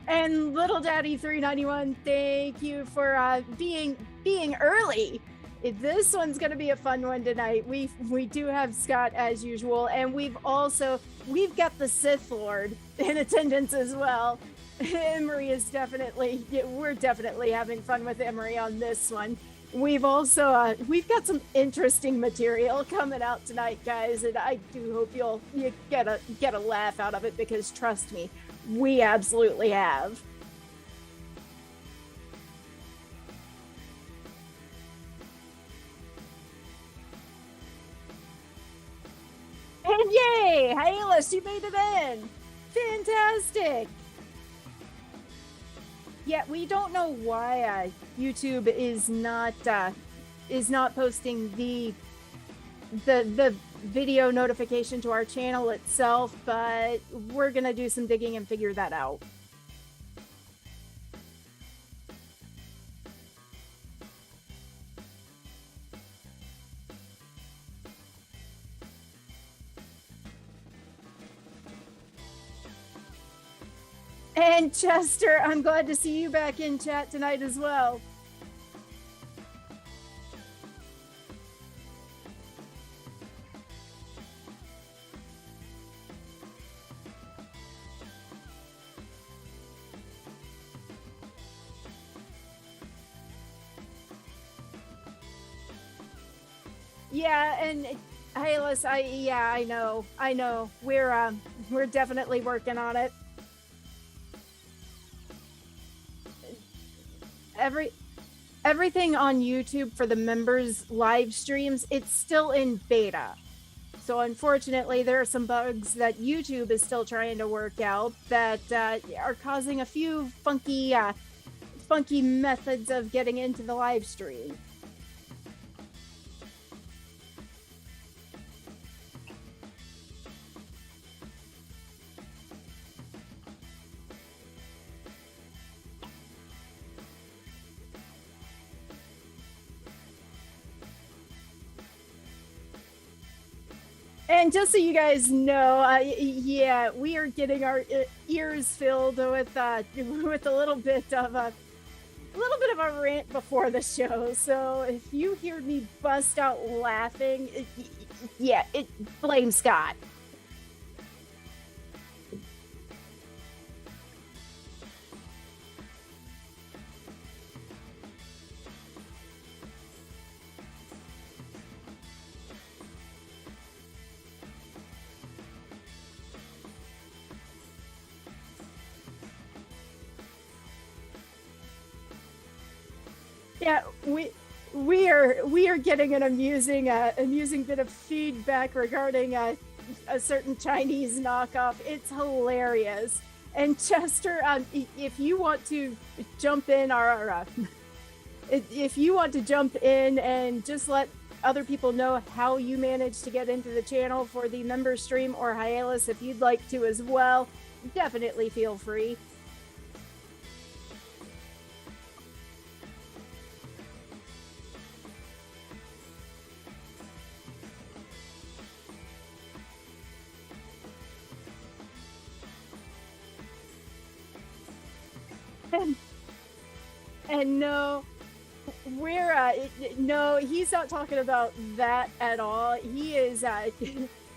And Little Daddy 391, thank you for being early. This one's going to be a fun one tonight. We do have Scott as usual, and we've got the Sith Lord in attendance as well. Emery is we're definitely having fun with Emery on this one. We've got some interesting material coming out tonight, guys, and I do hope you get a laugh out of it, because trust me, we absolutely have. And yay, Hylas, you made it in. Fantastic. Yeah, we don't know why YouTube is not posting the video notification to our channel itself, but we're gonna do some digging and figure that out. And Chester, I'm glad to see you back in chat tonight as well. Yeah, and Hylas, I know. We're definitely working on it. Everything on YouTube for the members live streams, it's still in beta. So unfortunately, there are some bugs that YouTube is still trying to work out that are causing a few funky methods of getting into the live stream. And just so you guys know, yeah, we are getting our ears filled with a little bit of a rant before the show. So if you hear me bust out laughing, blame Scott. Yeah, we are getting an amusing bit of feedback regarding a certain Chinese knockoff. It's hilarious. And Chester, if you want to jump in, if you want to jump in and just let other people know how you managed to get into the channel for the member stream, or Hylas, if you'd like to as well, definitely feel free. And no, no, he's not talking about that at all. He is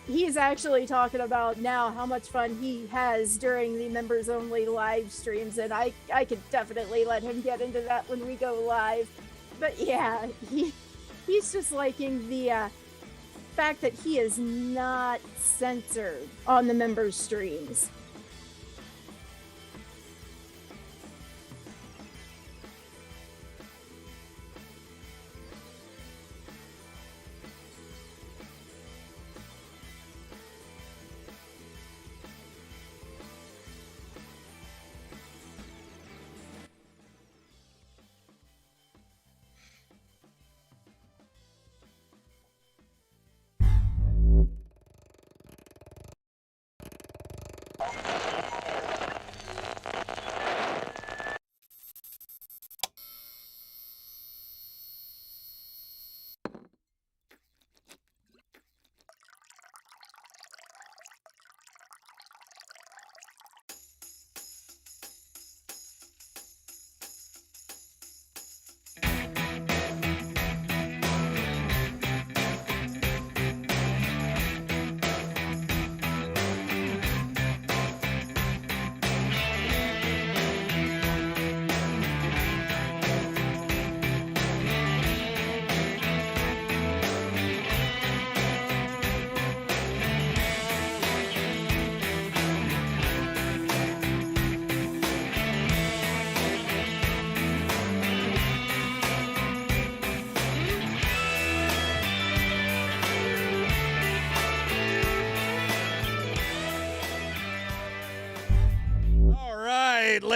he's actually talking about now how much fun he has during the members only live streams, and I could definitely let him get into that when we go live. But yeah, he's just liking the fact that he is not censored on the members streams.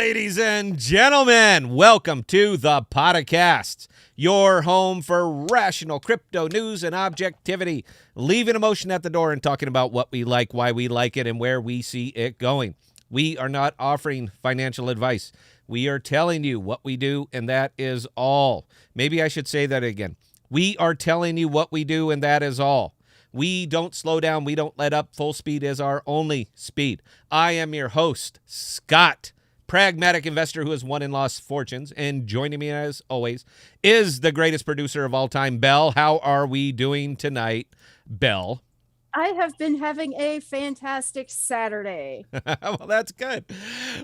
Ladies and gentlemen, welcome to the Podocasts, your home for rational crypto news and objectivity, leaving emotion at the door and talking about what we like, why we like it, and where we see it going. We are not offering financial advice. We are telling you what we do, and that is all. Maybe I should say that again. We are telling you what we do, and that is all. We don't slow down. We don't let up. Full speed is our only speed. I am your host, Scott, pragmatic investor who has won and lost fortunes. And joining me, as always, is the greatest producer of all time, Belle. How are we doing tonight, Belle? I have been having a fantastic Saturday. Well, that's good.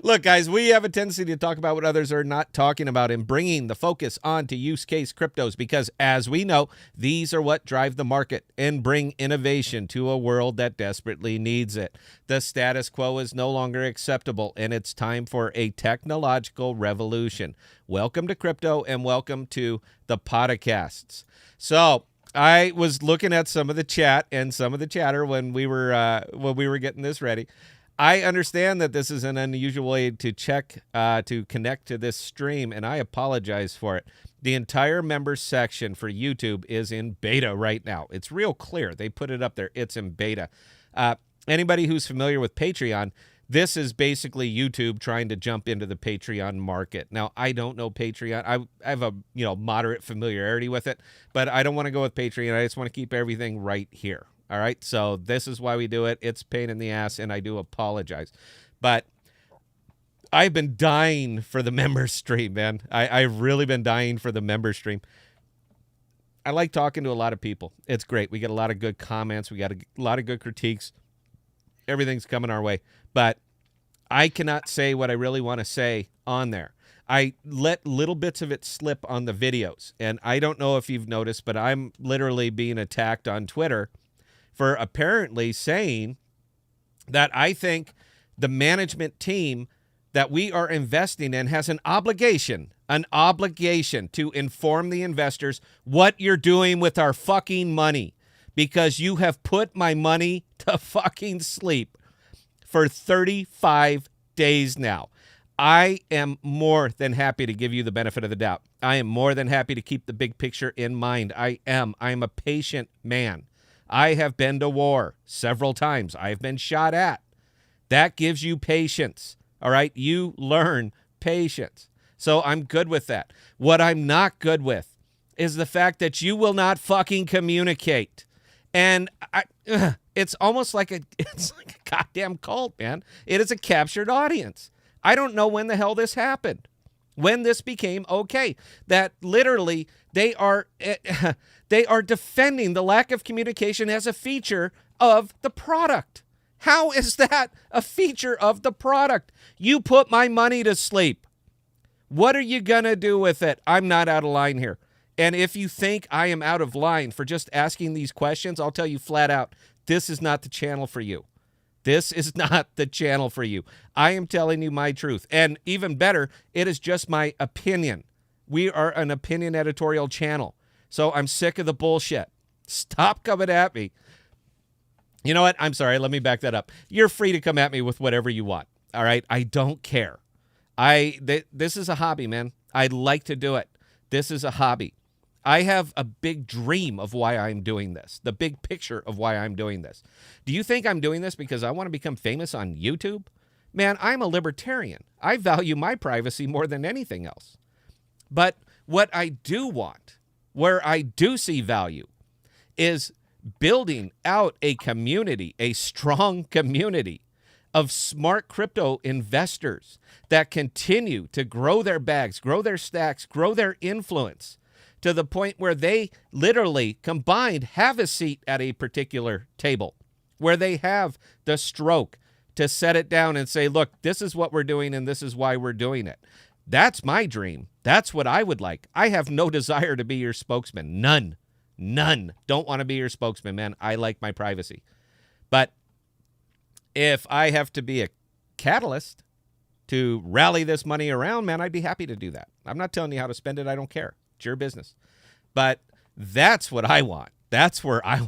Look, guys, we have a tendency to talk about what others are not talking about and bringing the focus onto use case cryptos because, as we know, these are what drive the market and bring innovation to a world that desperately needs it. The status quo is no longer acceptable, and it's time for a technological revolution. Welcome to crypto, and welcome to the Podocasts. So, I was looking at some of the chat and some of the chatter when we were getting this ready. I understand that this is an unusual way to to connect to this stream, and I apologize for it. The entire members section for YouTube is in beta right now. It's real clear. They put it up there. It's in beta. Anybody who's familiar with Patreon, this is basically YouTube trying to jump into the Patreon market. Now, I don't know Patreon. I have a moderate familiarity with it, but I don't want to go with Patreon. I just want to keep everything right here. All right, so this is why we do it. It's a pain in the ass, and I do apologize. But I've been dying for the member stream, man. I've really been dying for the member stream. I like talking to a lot of people. It's great. We get a lot of good comments. We got a lot of good critiques. Everything's coming our way. But I cannot say what I really want to say on there. I let little bits of it slip on the videos. And I don't know if you've noticed, but I'm literally being attacked on Twitter for apparently saying that I think the management team that we are investing in has an obligation to inform the investors what you're doing with our fucking money. Because you have put my money to fucking sleep for 35 days now. I am more than happy to give you the benefit of the doubt. I am more than happy to keep the big picture in mind. I am a patient man. I have been to war several times. I've been shot at. That gives you patience. All right? You learn patience. So I'm good with that. What I'm not good with is the fact that you will not fucking communicate. And it's almost like it's like a goddamn cult, man. It is a captured audience. I don't know when the hell this happened, when this became okay. That literally they are defending the lack of communication as a feature of the product. How is that a feature of the product? You put my money to sleep. What are you gonna do with it? I'm not out of line here. And if you think I am out of line for just asking these questions, I'll tell you flat out, this is not the channel for you. This is not the channel for you. I am telling you my truth. And even better, it is just my opinion. We are an opinion editorial channel. So I'm sick of the bullshit. Stop coming at me. You know what? I'm sorry. Let me back that up. You're free to come at me with whatever you want. All right? I don't care. This is a hobby, man. I like to do it. This is a hobby. I have a big dream of why I'm doing this, the big picture of why I'm doing this. Do you think I'm doing this because I want to become famous on YouTube? Man, I'm a libertarian. I value my privacy more than anything else. But what I do want, where I do see value, is building out a community, a strong community of smart crypto investors that continue to grow their bags, grow their stacks, grow their influence, to the point where they literally combined have a seat at a particular table, where they have the stroke to set it down and say, look, this is what we're doing and this is why we're doing it. That's my dream. That's what I would like. I have no desire to be your spokesman. None. Don't want to be your spokesman, man. I like my privacy. But if I have to be a catalyst to rally this money around, man, I'd be happy to do that. I'm not telling you how to spend it. I don't care. It's your business. But that's what I want. That's where I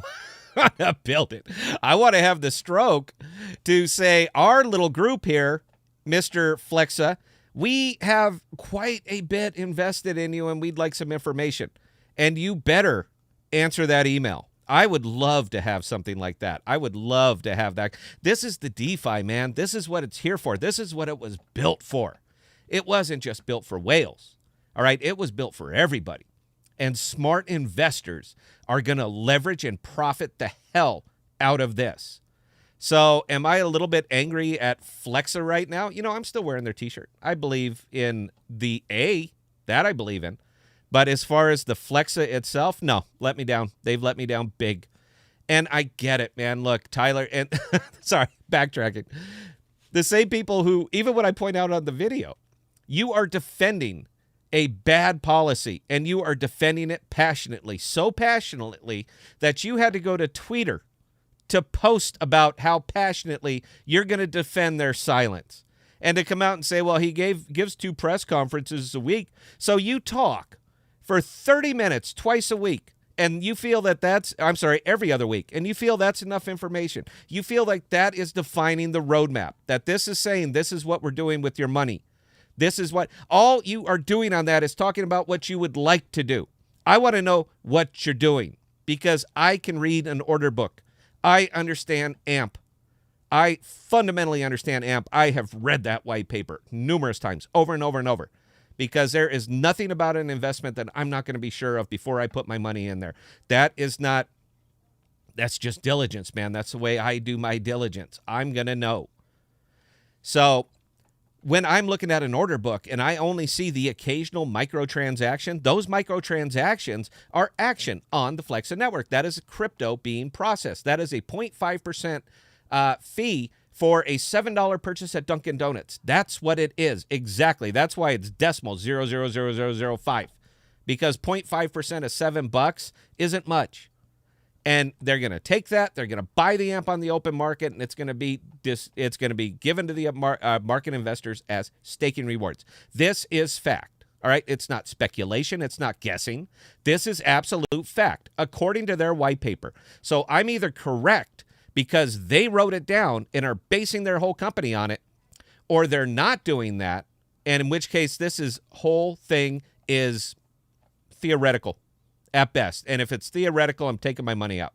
want to build it. I want to have the stroke to say, our little group here, Mr. Flexa, We have quite a bit invested in you, and we'd like some information. And you better answer that email. I would love to have something like that. I would love to have that. This is the DeFi, man. This is what it's here for. This is what it was built for. It wasn't just built for whales, all right? It was built for everybody. And smart investors are going to leverage and profit the hell out of this. So am I a little bit angry at Flexa right now? You know, I'm still wearing their T-shirt. I believe in the A, that I believe in. But as far as the Flexa itself, no, let me down. They've let me down big. And I get it, man. Look, Tyler, and sorry, backtracking. The same people who, even when I point out on the video, you are defending a bad policy, and you are defending it passionately, so passionately that you had to go to Twitter to post about how passionately you're going to defend their silence, and to come out and say, well, he gives 2 press conferences a week, so you talk for 30 minutes twice a week, and you feel that every other week, and you feel that's enough information. You feel like that is defining the roadmap, that this is saying this is what we're doing with your money. This is what all you are doing on that is talking about what you would like to do. I want to know what you're doing because I can read an order book. I understand AMP. I fundamentally understand AMP. I have read that white paper numerous times, over and over and over, because there is nothing about an investment that I'm not going to be sure of before I put my money in there. That's just diligence, man. That's the way I do my diligence. I'm going to know. So when I'm looking at an order book and I only see the occasional microtransaction, those microtransactions are action on the Flexa network. That is crypto being processed. That is a 0.5% fee for a $7 purchase at Dunkin' Donuts. That's what it is. Exactly. That's why it's decimal 0.00005, because 0.5% of $7 isn't much. And they're going to take that, they're going to buy the AMP on the open market, and it's going to be given to the market investors as staking rewards. This is fact, all right? It's not speculation. It's not guessing. This is absolute fact, according to their white paper. So I'm either correct because they wrote it down and are basing their whole company on it, or they're not doing that, and in which case this whole thing is theoretical at best. And if it's theoretical, I'm taking my money out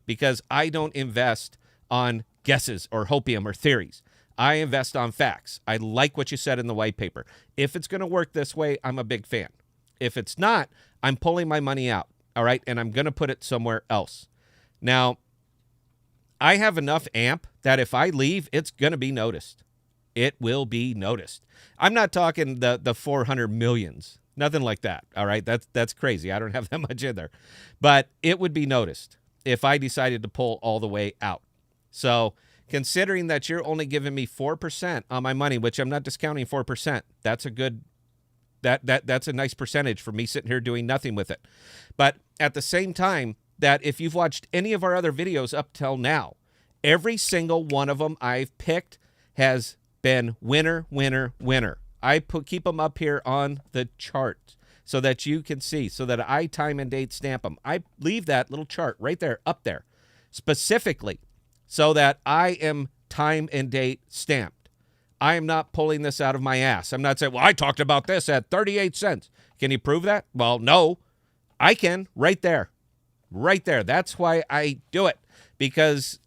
because I don't invest on guesses or hopium or theories. I invest on facts. I like what you said in the white paper. If it's going to work this way, I'm a big fan. If it's not, I'm pulling my money out, all right? And I'm going to put it somewhere else. Now, I have enough AMP that if I leave, it's going to be noticed. It will be noticed. I'm not talking the 400 millions. Nothing like that, all right? That's crazy. I don't have that much in there. But it would be noticed if I decided to pull all the way out. So considering that you're only giving me 4% on my money, which I'm not discounting 4%, that's a good that's a nice percentage for me sitting here doing nothing with it. But at the same time, that if you've watched any of our other videos up till now, every single one of them I've picked has been winner, winner, winner. I keep them up here on the chart so that you can see, so that I time and date stamp them. I leave that little chart right there, up there, specifically so that I am time and date stamped. I am not pulling this out of my ass. I'm not saying, well, I talked about this at 38 cents. Can you prove that? Well, no, I can right there. Right there. That's why I do it, because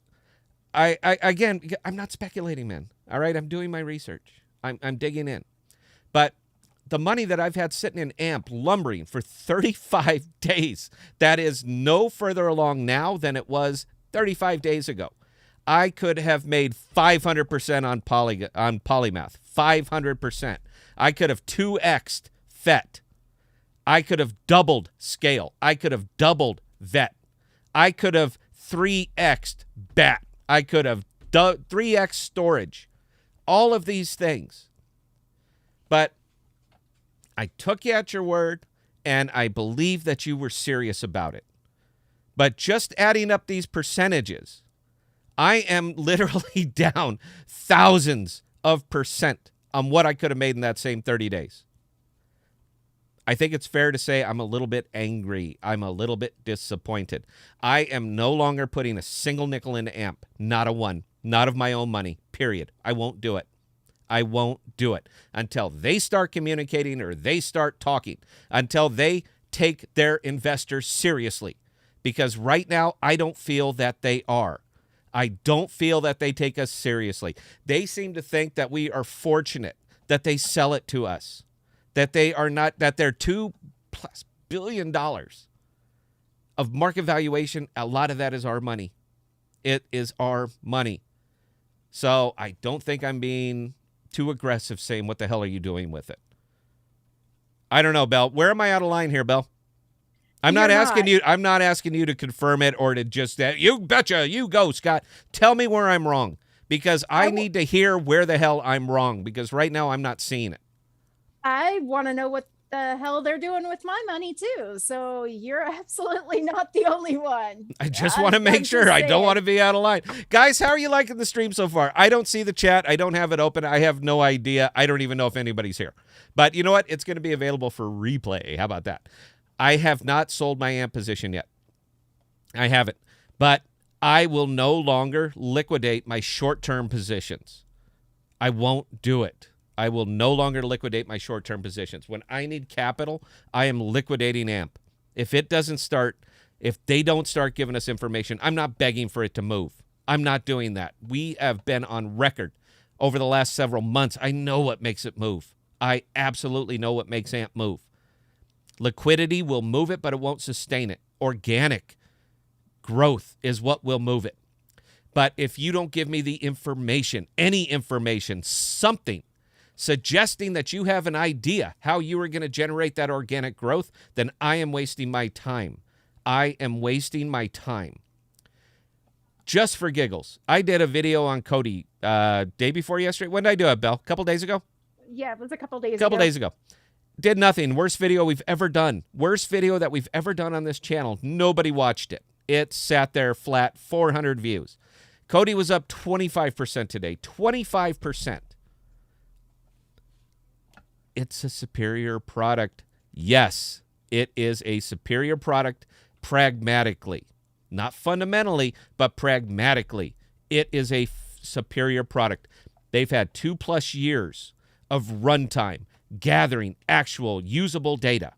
again, I'm not speculating, man. All right. I'm doing my research. I'm digging in. But the money that I've had sitting in AMP lumbering for 35 days, that is no further along now than it was 35 days ago. I could have made 500% on Polymath, 500%. I could have 2x'd FET. I could have doubled Scale. I could have doubled VET. I could have 3x'd BAT. I could have 3x storage. All of these things. But I took you at your word, and I believe that you were serious about it. But just adding up these percentages, I am literally down thousands of percent on what I could have made in that same 30 days. I think it's fair to say I'm a little bit angry. I'm a little bit disappointed. I am no longer putting a single nickel into AMP. Not a one. Not of my own money, period. I won't do it. I won't do it until they start communicating or they start talking, until they take their investors seriously. Because right now, I don't feel that they are. I don't feel that they take us seriously. They seem to think that we are fortunate that they sell it to us, that they are not, that they're $2+ billion of market valuation. A lot of that is our money. It is our money. So I don't think I'm being too aggressive saying, what the hell are you doing with it? I don't know, Belle. Where am I out of line here, Belle? I'm not asking you to confirm it or to just you betcha, you go, Scott. Tell me where I'm wrong, because I need to hear where the hell I'm wrong, because right now I'm not seeing it. I want to know what the hell they're doing with my money too. So you're absolutely not the only one. I just want to make sure. I don't want to be out of line. Guys, how are you liking the stream so far? I don't see the chat. I don't have it open. I have no idea. I don't even know if anybody's here. But you know what? It's going to be available for replay. How about that? I have not sold my AMP position yet. I haven't. But I will no longer liquidate my short-term positions. I won't do it. I will no longer liquidate my short-term positions. When I need capital, I am liquidating AMP. If they don't start giving us information, I'm not begging for it to move. I'm not doing that. We have been on record over the last several months. I know what makes it move. I absolutely know what makes AMP move. Liquidity will move it, but it won't sustain it. Organic growth is what will move it. But if you don't give me the information, any information, something suggesting that you have an idea how you are going to generate that organic growth, then I am wasting my time. I am wasting my time. Just for giggles, I did a video on Cody day before yesterday. When did I do it, Belle? A couple days ago? Yeah, it was a couple days ago. A couple days ago. Did nothing. Worst video we've ever done. Worst video that we've ever done on this channel. Nobody watched it. It sat there flat, 400 views. Cody was up 25% today. 25%. It's a superior product. Yes, it is a superior product pragmatically. Not fundamentally, but pragmatically. It is a superior product. They've had 2+ years of runtime, gathering actual usable data,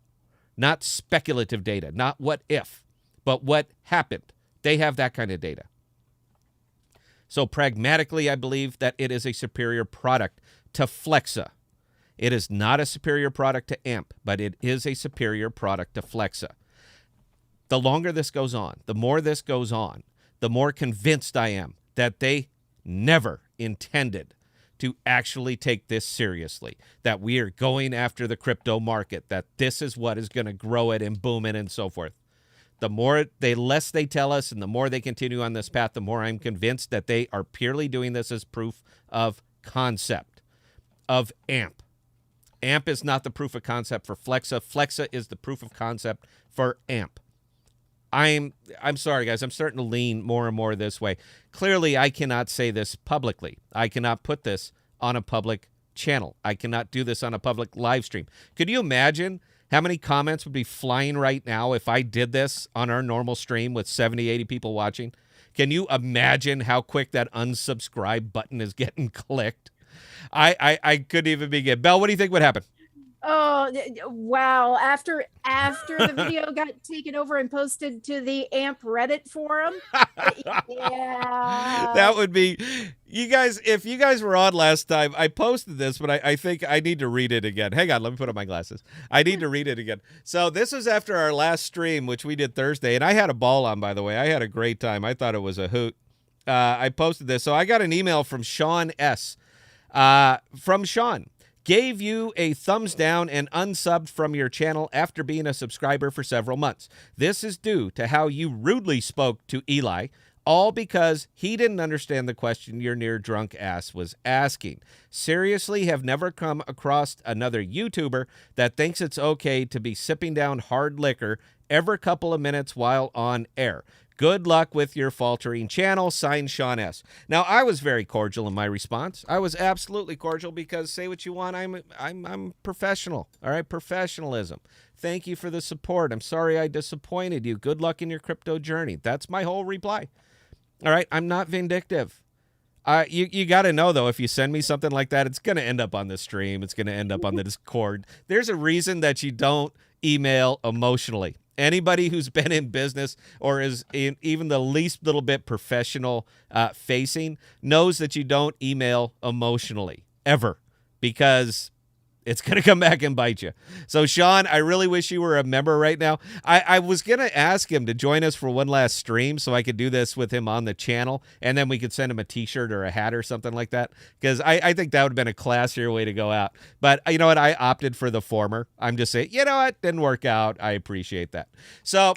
not speculative data, not what if, but what happened. They have that kind of data. So pragmatically, I believe that it is a superior product to Flexa. It is not a superior product to AMP, but it is a superior product to Flexa. The longer this goes on, the more this goes on, the more convinced I am that they never intended to actually take this seriously, that we are going after the crypto market, that this is what is going to grow it and boom it and so forth. The less they tell us and the more they continue on this path, the more I'm convinced that they are purely doing this as proof of concept of AMP. AMP is not the proof of concept for Flexa. Flexa is the proof of concept for AMP. I'm sorry, guys. I'm starting to lean more and more this way. Clearly, I cannot say this publicly. I cannot put this on a public channel. I cannot do this on a public live stream. Could you imagine how many comments would be flying right now if I did this on our normal stream with 70, 80 people watching? Can you imagine how quick that unsubscribe button is getting clicked? I couldn't even begin. Belle, what do you think would happen? Oh, wow. After the video got taken over and posted to the AMP Reddit forum. Yeah. That would be, you guys, if you guys were on last time, I posted this, but I think I need to read it again. Hang on, let me put on my glasses. I need to read it again. So this was after our last stream, which we did Thursday, and I had a ball on, by the way. I had a great time. I thought it was a hoot. I posted this. So I got an email from Sean S. From Sean. Gave you a thumbs down and unsubbed from your channel after being a subscriber for several months. This is due to how you rudely spoke to Eli, all because he didn't understand the question your near drunk ass was asking. Seriously, have never come across another YouTuber that thinks it's okay to be sipping down hard liquor every couple of minutes while on air. Good luck with your faltering channel. Signed, Sean S. Now, I was very cordial in my response. I was absolutely cordial because, say what you want, I'm professional. All right, professionalism. Thank you for the support. I'm sorry I disappointed you. Good luck in your crypto journey. That's my whole reply. All right, I'm not vindictive. You got to know, though, if you send me something like that, it's going to end up on the stream. It's going to end up on the Discord. There's a reason that you don't email emotionally. Anybody who's been in business or is in even the least little bit professional facing knows that you don't email emotionally ever, because it's going to come back and bite you. So, Sean, I really wish you were a member right now. I was going to ask him to join us for one last stream so I could do this with him on the channel, and then we could send him a T-shirt or a hat or something like that, because I think that would have been a classier way to go out. But you know what? I opted for the former. I'm just saying, you know what? Didn't work out. I appreciate that. So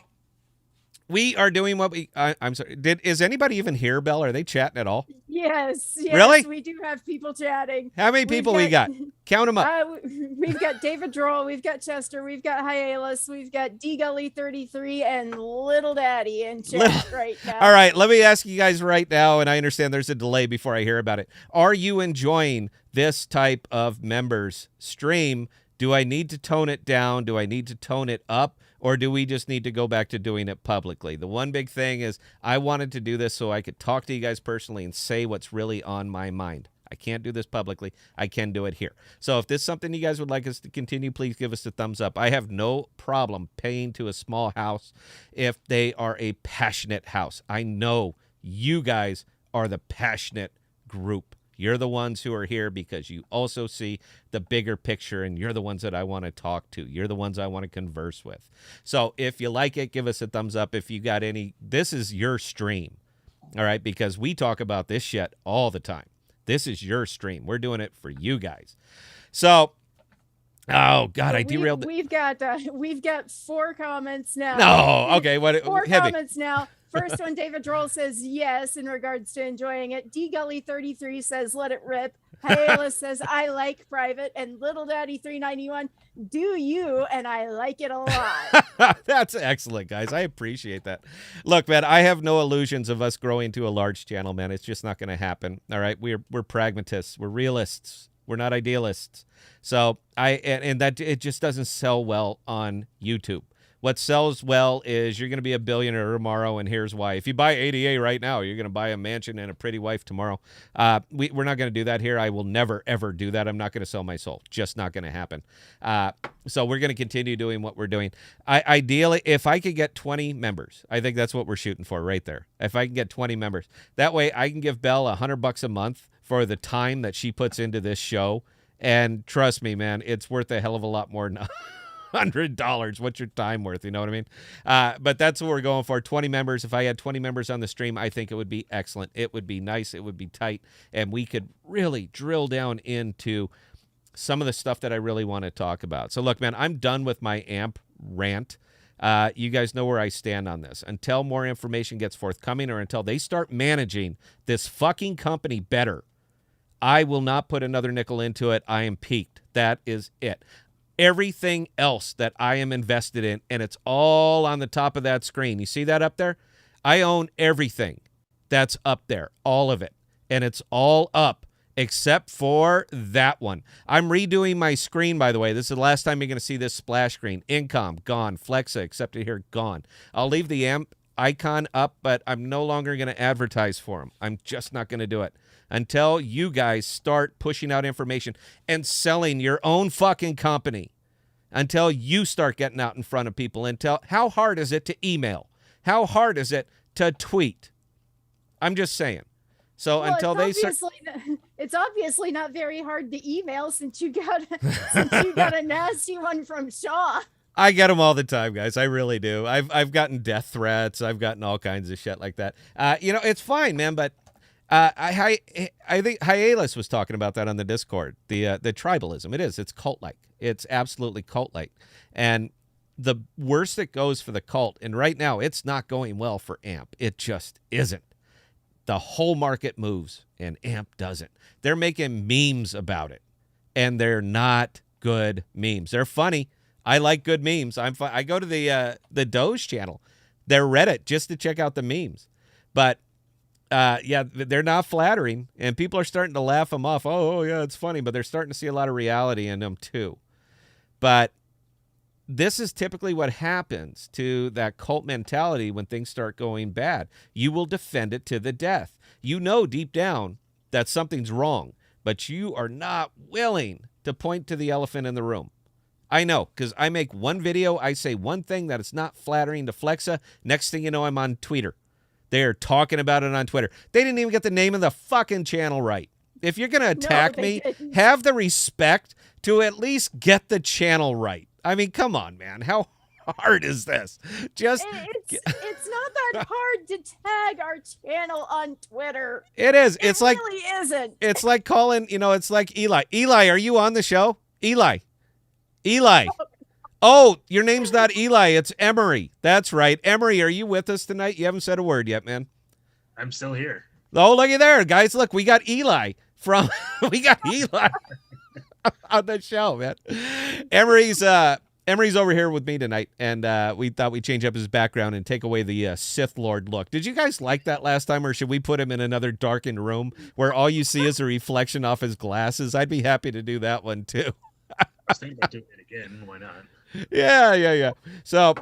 we are doing what I'm sorry. Is anybody even here, Belle? Are they chatting at all? Yes. Really? We do have people chatting. How many people we got? Count them up. We've got David Droll, we've got Chester, we've got Hyalus, we've got D Gully 33, and Little Daddy in chat right now. All right, let me ask you guys right now, and I understand there's a delay before I hear about it. Are you enjoying this type of members stream? Do I need to tone it down? Do I need to tone it up? Or do we just need to go back to doing it publicly? The one big thing is I wanted to do this so I could talk to you guys personally and say what's really on my mind. I can't do this publicly. I can do it here. So if this is something you guys would like us to continue, please give us a thumbs up. I have no problem paying to a small house if they are a passionate house. I know you guys are the passionate group. You're the ones who are here because you also see the bigger picture, and you're the ones that I want to talk to. You're the ones I want to converse with. So if you like it, give us a thumbs up. If you got any, this is your stream, all right, because we talk about this shit all the time. This is your stream. We're doing it for you guys. So, oh, God, I derailed. We've got 4 comments now. No, okay. Four comments now. First one, David Droll says yes in regards to enjoying it. D Gully 33 says let it rip. Hyalus says I like private, and Little Daddy 391 do you, and I like it a lot. That's excellent, guys. I appreciate that. Look, man, I have no illusions of us growing to a large channel, man. It's just not going to happen. All right, we're pragmatists. We're realists. We're not idealists. So and that it just doesn't sell well on YouTube. What sells well is you're going to be a billionaire tomorrow, and here's why. If you buy ADA right now, you're going to buy a mansion and a pretty wife tomorrow. We're not going to do that here. I will never, ever do that. I'm not going to sell my soul. Just not going to happen. So we're going to continue doing what we're doing. Ideally, if I could get 20 members, I think that's what we're shooting for right there. If I can get 20 members, that way I can give Belle $100 a month for the time that she puts into this show. And trust me, man, it's worth a hell of a lot more than $100. What's your time worth? You know what I mean? But that's what we're going for. 20 members. If I had 20 members on the stream, I think it would be excellent. It would be nice. It would be tight. And we could really drill down into some of the stuff that I really want to talk about. So look, man, I'm done with my AMP rant. You guys know where I stand on this. Until more information gets forthcoming, or until they start managing this fucking company better, I will not put another nickel into it. I am peaked. That is it. Everything else that I am invested in, and it's all on the top of that screen. You see that up there? I own everything that's up there, all of it. And it's all up except for that one. I'm redoing my screen, by the way. This is the last time you're going to see this splash screen. Income, gone. Flexa, accepted here, gone. I'll leave the AMP icon up, but I'm no longer going to advertise for them. I'm just not going to do it until you guys start pushing out information and selling your own fucking company, until you start getting out in front of people. Until, how hard is it to email? How hard is it to tweet? I'm just saying. So well, until they start, it's obviously not very hard to email since you got a nasty one from Shaw. I get them all the time, guys. I really do. I've gotten death threats. I've gotten all kinds of shit like that. It's fine, man. But I think Hyalus was talking about that on the Discord. The tribalism. It's cult-like. It's absolutely cult-like. And the worse it goes for the cult, and right now it's not going well for AMP. It just isn't. The whole market moves, and AMP doesn't. They're making memes about it, and they're not good memes. They're funny. I like good memes. I go to the Doge channel, their Reddit, just to check out the memes. But they're not flattering, and people are starting to laugh them off. Oh, yeah, it's funny, but they're starting to see a lot of reality in them too. But this is typically what happens to that cult mentality when things start going bad. You will defend it to the death. You know deep down that something's wrong, but you are not willing to point to the elephant in the room. I know, because I make one video, I say one thing that is not flattering to Flexa. Next thing you know, I'm on Twitter. They're talking about it on Twitter. They didn't even get the name of the fucking channel right. If you're going to attack me, have the respect to at least get the channel right. I mean, come on, man. How hard is this? Just it's not that hard to tag our channel on Twitter. It is. It really isn't. It's like calling, it's like Eli. Eli, are you on the show? Eli. Oh, your name's not Eli. It's Emery. That's right. Emery, are you with us tonight? You haven't said a word yet, man. I'm still here. Oh, look at there, guys. Look, we got Eli on the show, man. Emery's over here with me tonight, and we thought we'd change up his background and take away the Sith Lord look. Did you guys like that last time, or should we put him in another darkened room where all you see is a reflection off his glasses? I'd be happy to do that one, too. I was thinking about doing it again. Why not? Yeah. So,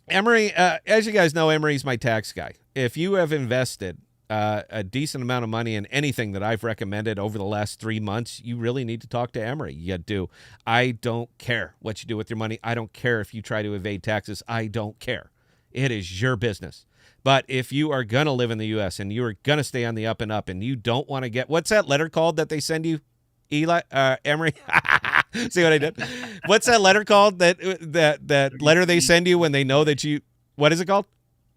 Emery, as you guys know, Emery's my tax guy. If you have invested a decent amount of money in anything that I've recommended over the last 3 months, you really need to talk to Emery. You do. I don't care what you do with your money. I don't care if you try to evade taxes. I don't care. It is your business. But if you are going to live in the U.S. and you are going to stay on the up and up and you don't want to get, what's that letter called that they send you, Emery? See what I did? What's that letter called? That letter they send you when they know that you, what is it called?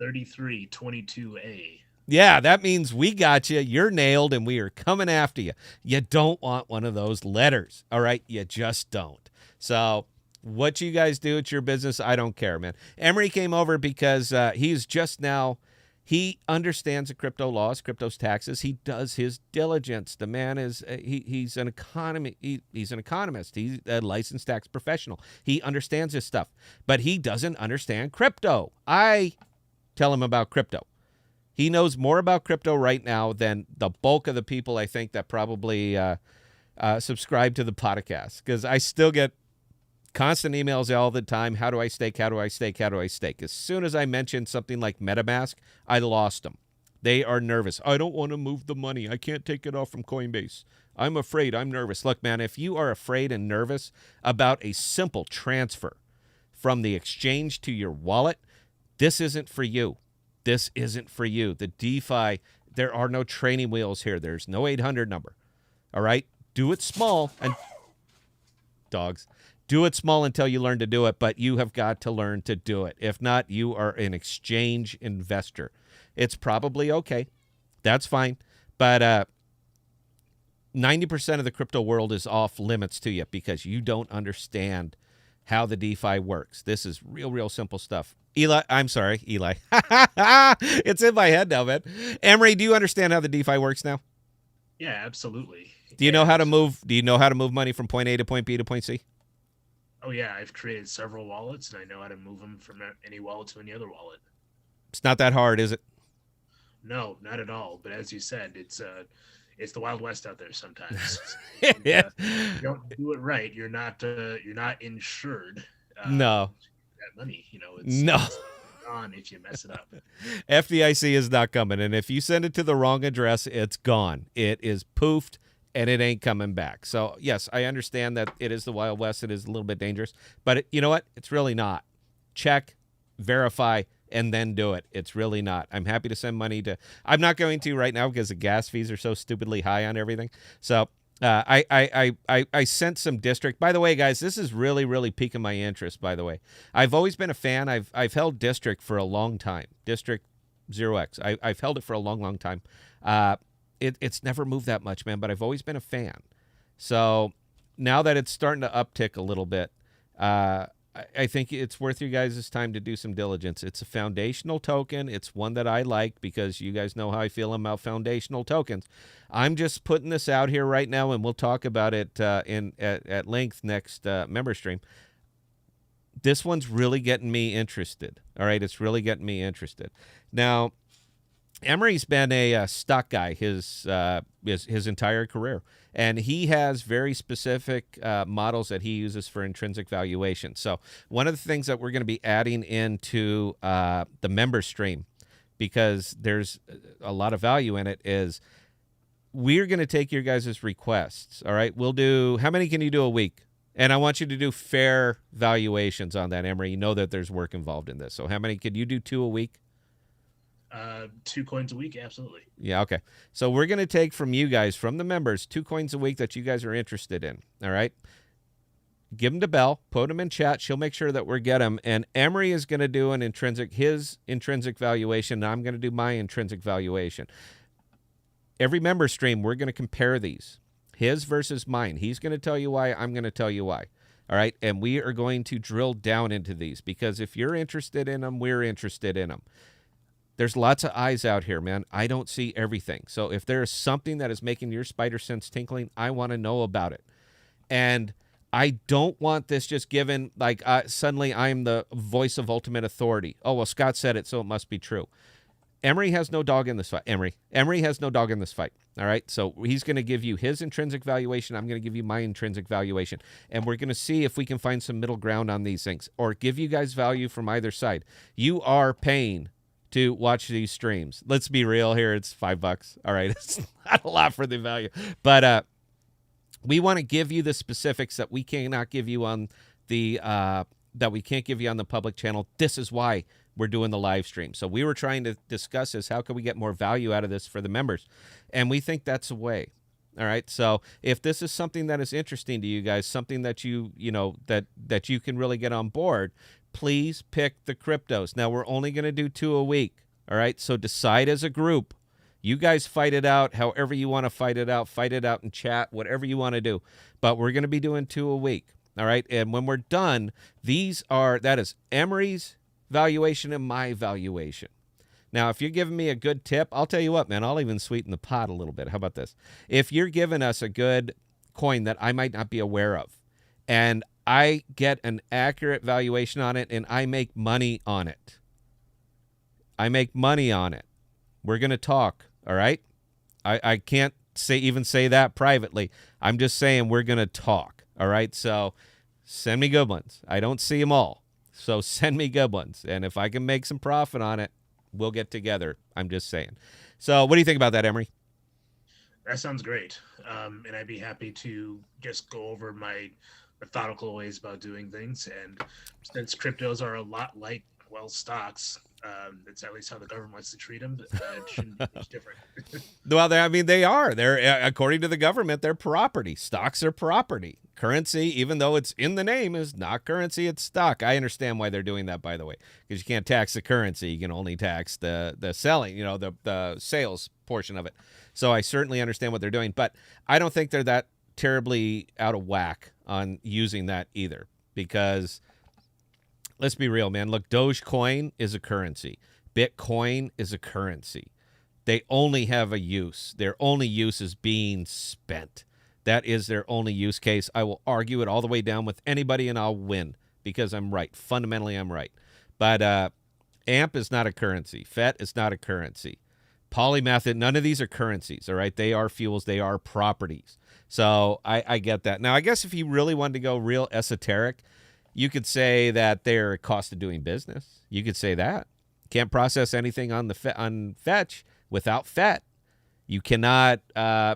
3322A. Yeah, that means we got you. You're nailed, and we are coming after you. You don't want one of those letters, all right? You just don't. So what you guys do, it's your business. I don't care, man. Emery came over because he's just now, he understands the crypto laws, crypto's taxes. He does his diligence. The man is, he's an he's an economist. He's a licensed tax professional. He understands this stuff, but he doesn't understand crypto. I tell him about crypto. He knows more about crypto right now than the bulk of the people, I think, that probably subscribe to the podcast, because I still get constant emails all the time. How do I stake? How do I stake? How do I stake? As soon as I mention something like MetaMask, I lost them. They are nervous. I don't want to move the money. I can't take it off from Coinbase. I'm afraid. I'm nervous. Look, man, if you are afraid and nervous about a simple transfer from the exchange to your wallet, this isn't for you. This isn't for you. The DeFi, there are no training wheels here. There's no 800 number. All right? Do it small. And dogs. Do it small until you learn to do it, but you have got to learn to do it. If not, you are an exchange investor. It's probably okay. That's fine. But 90% of the crypto world is off limits to you because you don't understand how the DeFi works. This is real simple stuff. Eli. It's in my head now, man. Emery, do you understand how the DeFi works now? Yeah, absolutely. Do you know how to move? Do you know how to move money from point A to point B to point C? Oh yeah, I've created several wallets, and I know how to move them from any wallet to any other wallet. It's not that hard, is it? No, not at all. But as you said, it's the Wild West out there sometimes. Yeah. You don't do it right, you're not insured. No. That money, it's gone if you mess it up. FDIC is not coming, and if you send it to the wrong address, it's gone. It is poofed, and it ain't coming back. So yes, I understand that it is the Wild West. It is a little bit dangerous, but you know what? It's really not. Check, verify, and then do it. It's really not. I'm happy to send money to. I'm not going to right now because the gas fees are so stupidly high on everything. So I sent some district. By the way, guys, this is really piquing my interest. By the way, I've always been a fan. I've held district for a long time. District 0x. I've held it for a long time. It's never moved that much, man. But I've always been a fan. So now that it's starting to uptick a little bit, I think it's worth you guys' time to do some diligence. It's a foundational token. It's one that I like because you guys know how I feel about foundational tokens. I'm just putting this out here right now, and we'll talk about it at length next member stream. This one's really getting me interested. All right, it's really getting me interested. Now, Emery's been a stock guy his entire career, and he has very specific models that he uses for intrinsic valuation. So one of the things that we're going to be adding into the member stream, because there's a lot of value in it, is we're going to take your guys' requests. All right. We'll do, how many can you do a week? And I want you to do fair valuations on that, Emery. You know that there's work involved in this. So how many could you do 2 a week? 2 coins a week, absolutely. Yeah, okay. So we're going to take from you guys, from the members, 2 coins a week that you guys are interested in. All right. Give them to Belle, put them in chat. She'll make sure that we get them. And Emery is going to do his intrinsic valuation. And I'm going to do my intrinsic valuation. Every member stream, we're going to compare these. His versus mine. He's going to tell you why. I'm going to tell you why. All right. And we are going to drill down into these because if you're interested in them, we're interested in them. There's lots of eyes out here, man. I don't see everything. So if there is something that is making your spider sense tinkling, I want to know about it. And I don't want this just given like suddenly I'm the voice of ultimate authority. Oh, well, Scott said it, so it must be true. Emery has no dog in this fight. Emery has no dog in this fight. All right. So he's going to give you his intrinsic valuation. I'm going to give you my intrinsic valuation. And we're going to see if we can find some middle ground on these things or give you guys value from either side. You are paying to watch these streams. Let's be real here. It's $5. All right. It's not a lot for the value. But we want to give you the specifics that we cannot give you on the that we can't give you on the public channel. This is why we're doing the live stream. So we were trying to discuss is how can we get more value out of this for the members? And we think that's a way. All right. So if this is something that is interesting to you guys, something that you know, that you can really get on board, please pick the cryptos. Now we're only going to do 2 a week. All right. So decide as a group. You guys fight it out however you want to fight it out in chat, whatever you want to do. But we're going to be doing 2 a week. All right. And when we're done, that is Emery's valuation and my valuation. Now, if you're giving me a good tip, I'll tell you what, man, I'll even sweeten the pot a little bit. How about this? If you're giving us a good coin that I might not be aware of, and I get an accurate valuation on it, and I make money on it, we're going to talk, all right? I can't even say that privately. I'm just saying we're going to talk, all right? So send me good ones. I don't see them all. So send me good ones. And if I can make some profit on it, we'll get together. I'm just saying. So what do you think about that, Emery? That sounds great. And I'd be happy to just go over my methodical ways about doing things. And since cryptos are a lot like, well, stocks, it's at least how the government wants to treat them. It shouldn't be much different. Well, they are. They're, according to the government, they're property. Stocks are property. Currency, even though it's in the name, is not currency, it's stock. I understand why they're doing that, by the way, because you can't tax the currency. You can only tax the selling, the sales portion of it. So I certainly understand what they're doing, but I don't think they're that terribly out of whack on using that either, because let's be real, man. Look, Dogecoin is a currency. Bitcoin is a currency. They only have a use. Their only use is being spent. That is their only use case. I will argue it all the way down with anybody, and I'll win because I'm right. Fundamentally, I'm right. But AMP is not a currency. FET is not a currency. Polymath, none of these are currencies, all right? They are fuels. They are properties. So I get that. Now, I guess if you really wanted to go real esoteric, you could say that they're a cost of doing business. You could say that. Can't process anything on Fetch without FET. You cannot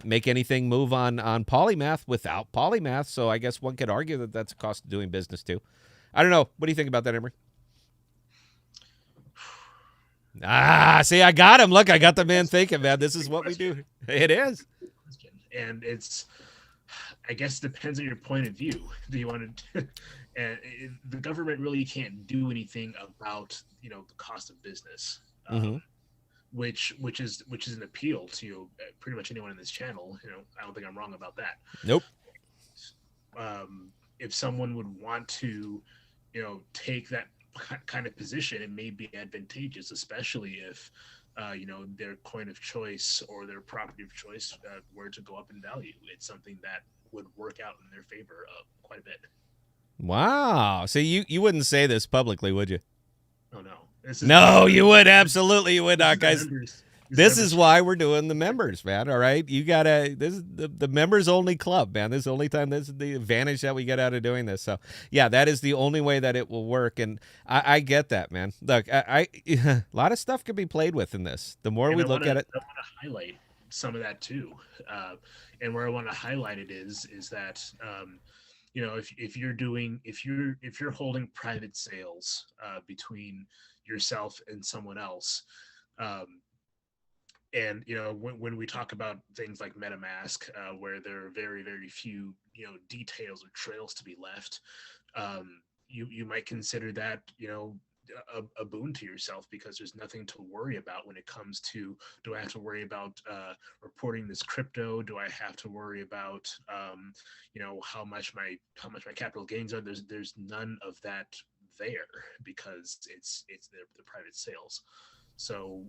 make anything move on Polymath without Polymath. So I guess one could argue that that's a cost of doing business too. I don't know. What do you think about that, Emery? See, I got him. Look, I got the man thinking, man. This is what we do. It is. And I guess it depends on your point of view. Do you want to, and the government really can't do anything about, the cost of business. Mm-hmm. Which is an appeal to pretty much anyone in this channel. I don't think I'm wrong about that. Nope. If someone would want to, take that kind of position, it may be advantageous, especially if, their coin of choice or their property of choice were to go up in value. It's something that would work out in their favor quite a bit. Wow. So you wouldn't say this publicly, would you? Oh, no. No, you would. Absolutely, you would not, guys. This is why we're doing the members, man. All right. This is the members only club, man. This is the only time, this is the advantage that we get out of doing this. So yeah, that is the only way that it will work. And I get that, man. Look, a lot of stuff can be played with in this. The more we look at it. I want to highlight some of that too. And where I want to highlight it is that if you're holding private sales between yourself and someone else, and when we talk about things like MetaMask, where there are very, very few details or trails to be left, you might consider that a boon to yourself, because there's nothing to worry about when it comes to, do I have to worry about reporting this crypto? Do I have to worry about how much my capital gains are? There's none of that there, because it's the private sales. So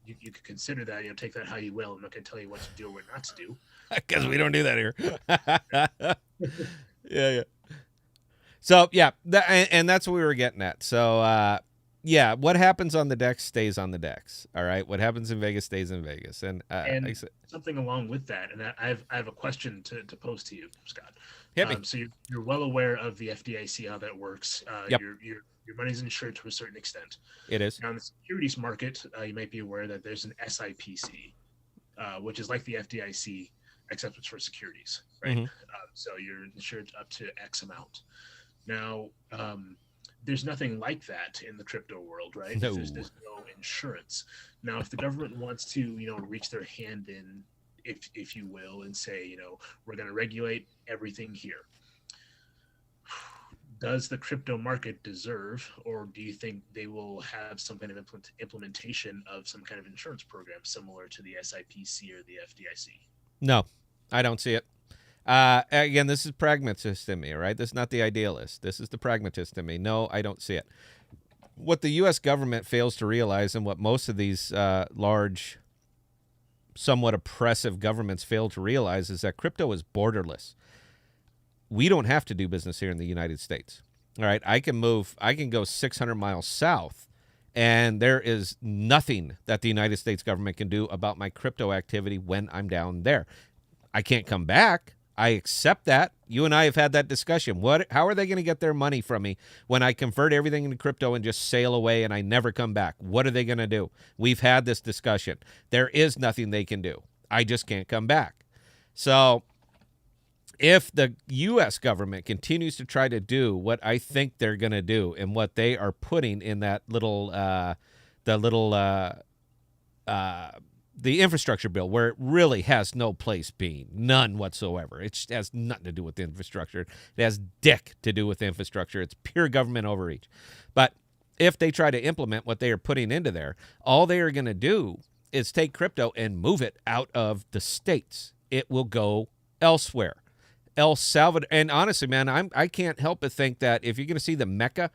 you could consider that, take that how you will. I'm not going to tell you what to do or what not to do, because we don't do that here. Yeah. So yeah, and that's what we were getting at. So yeah, what happens on the decks stays on the decks. All right, what happens in Vegas stays in Vegas. And something along with that, and I have a question to pose to you, Scott. Hit me. So you're well aware of the FDIC, how that works. Yep. Your money's insured to a certain extent. It is. Now, in the securities market, you might be aware that there's an SIPC, which is like the FDIC, except it's for securities, right? Mm-hmm. So you're insured up to X amount. Now, there's nothing like that in the crypto world, right? No. There's no insurance. Now, if the government wants to, reach their hand in, if you will, and say, we're going to regulate everything here, does the crypto market deserve, or do you think they will have some kind of implementation of some kind of insurance program similar to the SIPC or the FDIC? No, I don't see it. Again, this is pragmatist in me, right? This is not the idealist. This is the pragmatist in me. No, I don't see it. What the U.S. government fails to realize, and what most of these large, somewhat oppressive governments fail to realize, is that crypto is borderless. We don't have to do business here in the United States. All right, I can go 600 miles south, and there is nothing that the United States government can do about my crypto activity when I'm down there. I can't come back. I accept that. You and I have had that discussion. How are they going to get their money from me when I convert everything into crypto and just sail away and I never come back? What are they going to do? We've had this discussion. There is nothing they can do. I just can't come back. So if the U.S. government continues to try to do what I think they're going to do and what they are putting in that the infrastructure bill, where it really has no place being, none whatsoever. It has nothing to do with infrastructure. It has dick to do with infrastructure. It's pure government overreach. But if they try to implement what they are putting into there, all they are going to do is take crypto and move it out of the states. It will go elsewhere. El Salvador, and honestly, man, I can't help but think that if you're going to see the mecca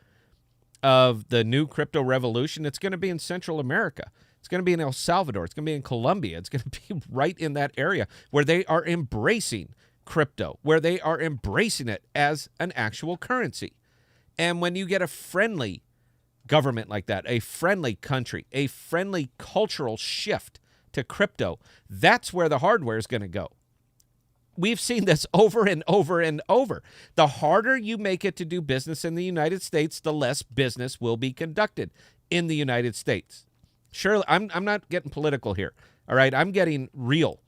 of the new crypto revolution, it's going to be in Central America. It's going to be in El Salvador. It's going to be in Colombia. It's going to be right in that area where they are embracing crypto, where they are embracing it as an actual currency. And when you get a friendly government like that, a friendly country, a friendly cultural shift to crypto, that's where the hardware is going to go. We've seen this over and over and over. The harder you make it to do business in the United States, the less business will be conducted in the United States. Surely, I'm not getting political here, all right? I'm getting real.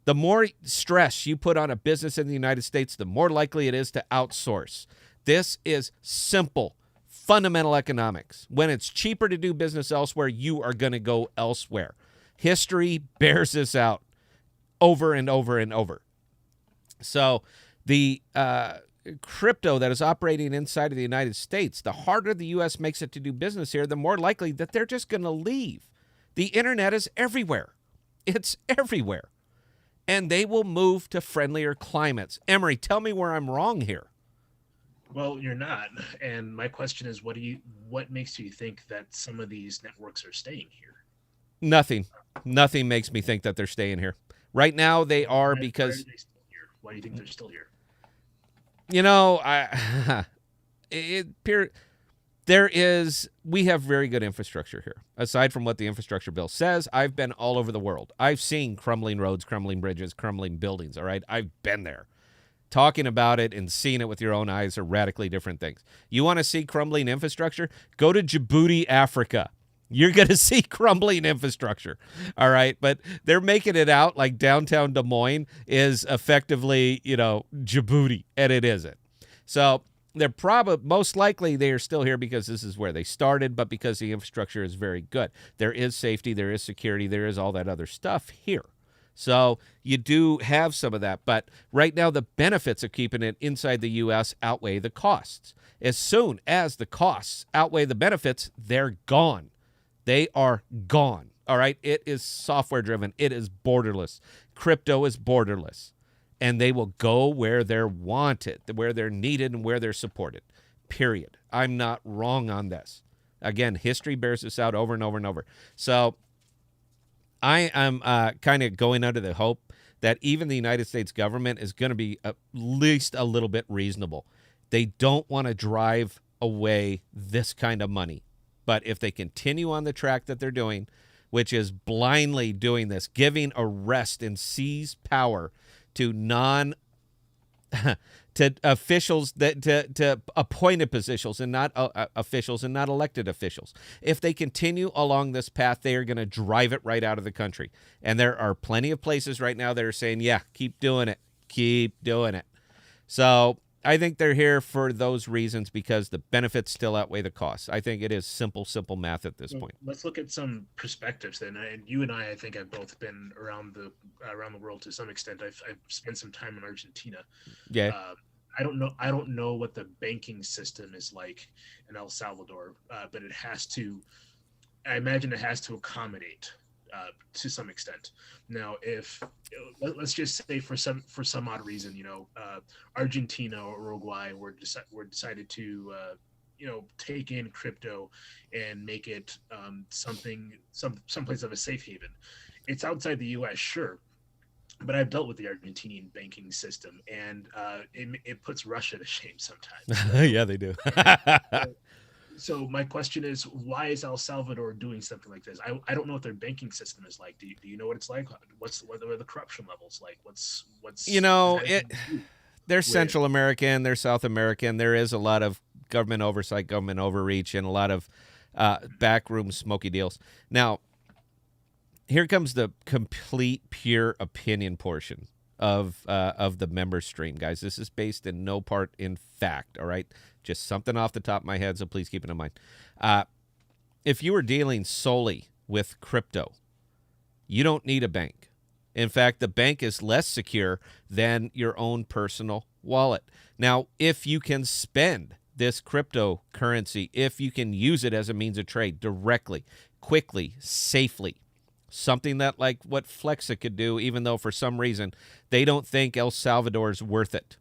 The more stress you put on a business in the United States, the more likely it is to outsource. This is simple, fundamental economics. When it's cheaper to do business elsewhere, you are going to go elsewhere. History bears this out over and over and over. So the crypto that is operating inside of the United States, the harder the U.S. makes it to do business here, the more likely that they're just going to leave. The internet is everywhere. It's everywhere. And they will move to friendlier climates. Emery, tell me where I'm wrong here. Well, you're not. And my question is, what makes you think that some of these networks are staying here? Nothing. Nothing makes me think that they're staying here. Right now they are because... Why do you think they're still here? You know, we have very good infrastructure here. Aside from what the infrastructure bill says, I've been all over the world. I've seen crumbling roads, crumbling bridges, crumbling buildings, all right? I've been there. Talking about it and seeing it with your own eyes are radically different things. You want to see crumbling infrastructure? Go to Djibouti, Africa. You're going to see crumbling infrastructure. All right. But they're making it out like downtown Des Moines is effectively, Djibouti, and it isn't. So they're most likely they are still here because this is where they started, but because the infrastructure is very good. There is safety, there is security, there is all that other stuff here. So you do have some of that. But right now, the benefits of keeping it inside the U.S. outweigh the costs. As soon as the costs outweigh the benefits, they're gone. They are gone. All right. It is software driven. It is borderless. Crypto is borderless. And they will go where they're wanted, where they're needed, and where they're supported. Period. I'm not wrong on this. Again, history bears this out over and over and over. So I am kind of going under the hope that even the United States government is going to be at least a little bit reasonable. They don't want to drive away this kind of money. But if they continue on the track that they're doing, which is blindly doing this, giving arrest and seize power to to officials to appointed positions and not officials and not elected officials. If they continue along this path, they are going to drive it right out of the country. And there are plenty of places right now that are saying, yeah, keep doing it. Keep doing it. So I think they're here for those reasons because the benefits still outweigh the costs. I think it is simple math at this point. Let's look at some perspectives then. And you and I think, have both been around the world to some extent. I've spent some time in Argentina. Yeah. I don't know what the banking system is like in El Salvador, but I imagine it has to accommodate to some extent. Now, if let's just say for some odd reason, Argentina or Uruguay were decided to take in crypto and make it someplace of a safe haven. It's outside the U.S., sure, but I've dealt with the Argentinian banking system, and it puts Russia to shame sometimes. Yeah, they do. So my question is, why is El Salvador doing something like this? I don't know what their banking system is like. Do you know what it's like? What are the corruption levels like? What's they're Central American, they're South American. There is a lot of government oversight, government overreach, and a lot of backroom smoky deals. Now, here comes the complete pure opinion portion of the member stream, guys. This is based in no part in fact, all right? Just something off the top of my head, so please keep it in mind. If you were dealing solely with crypto, you don't need a bank. In fact, the bank is less secure than your own personal wallet. Now, if you can spend this cryptocurrency, if you can use it as a means of trade directly, quickly, safely, something that like what Flexa could do, even though for some reason they don't think El Salvador is worth it.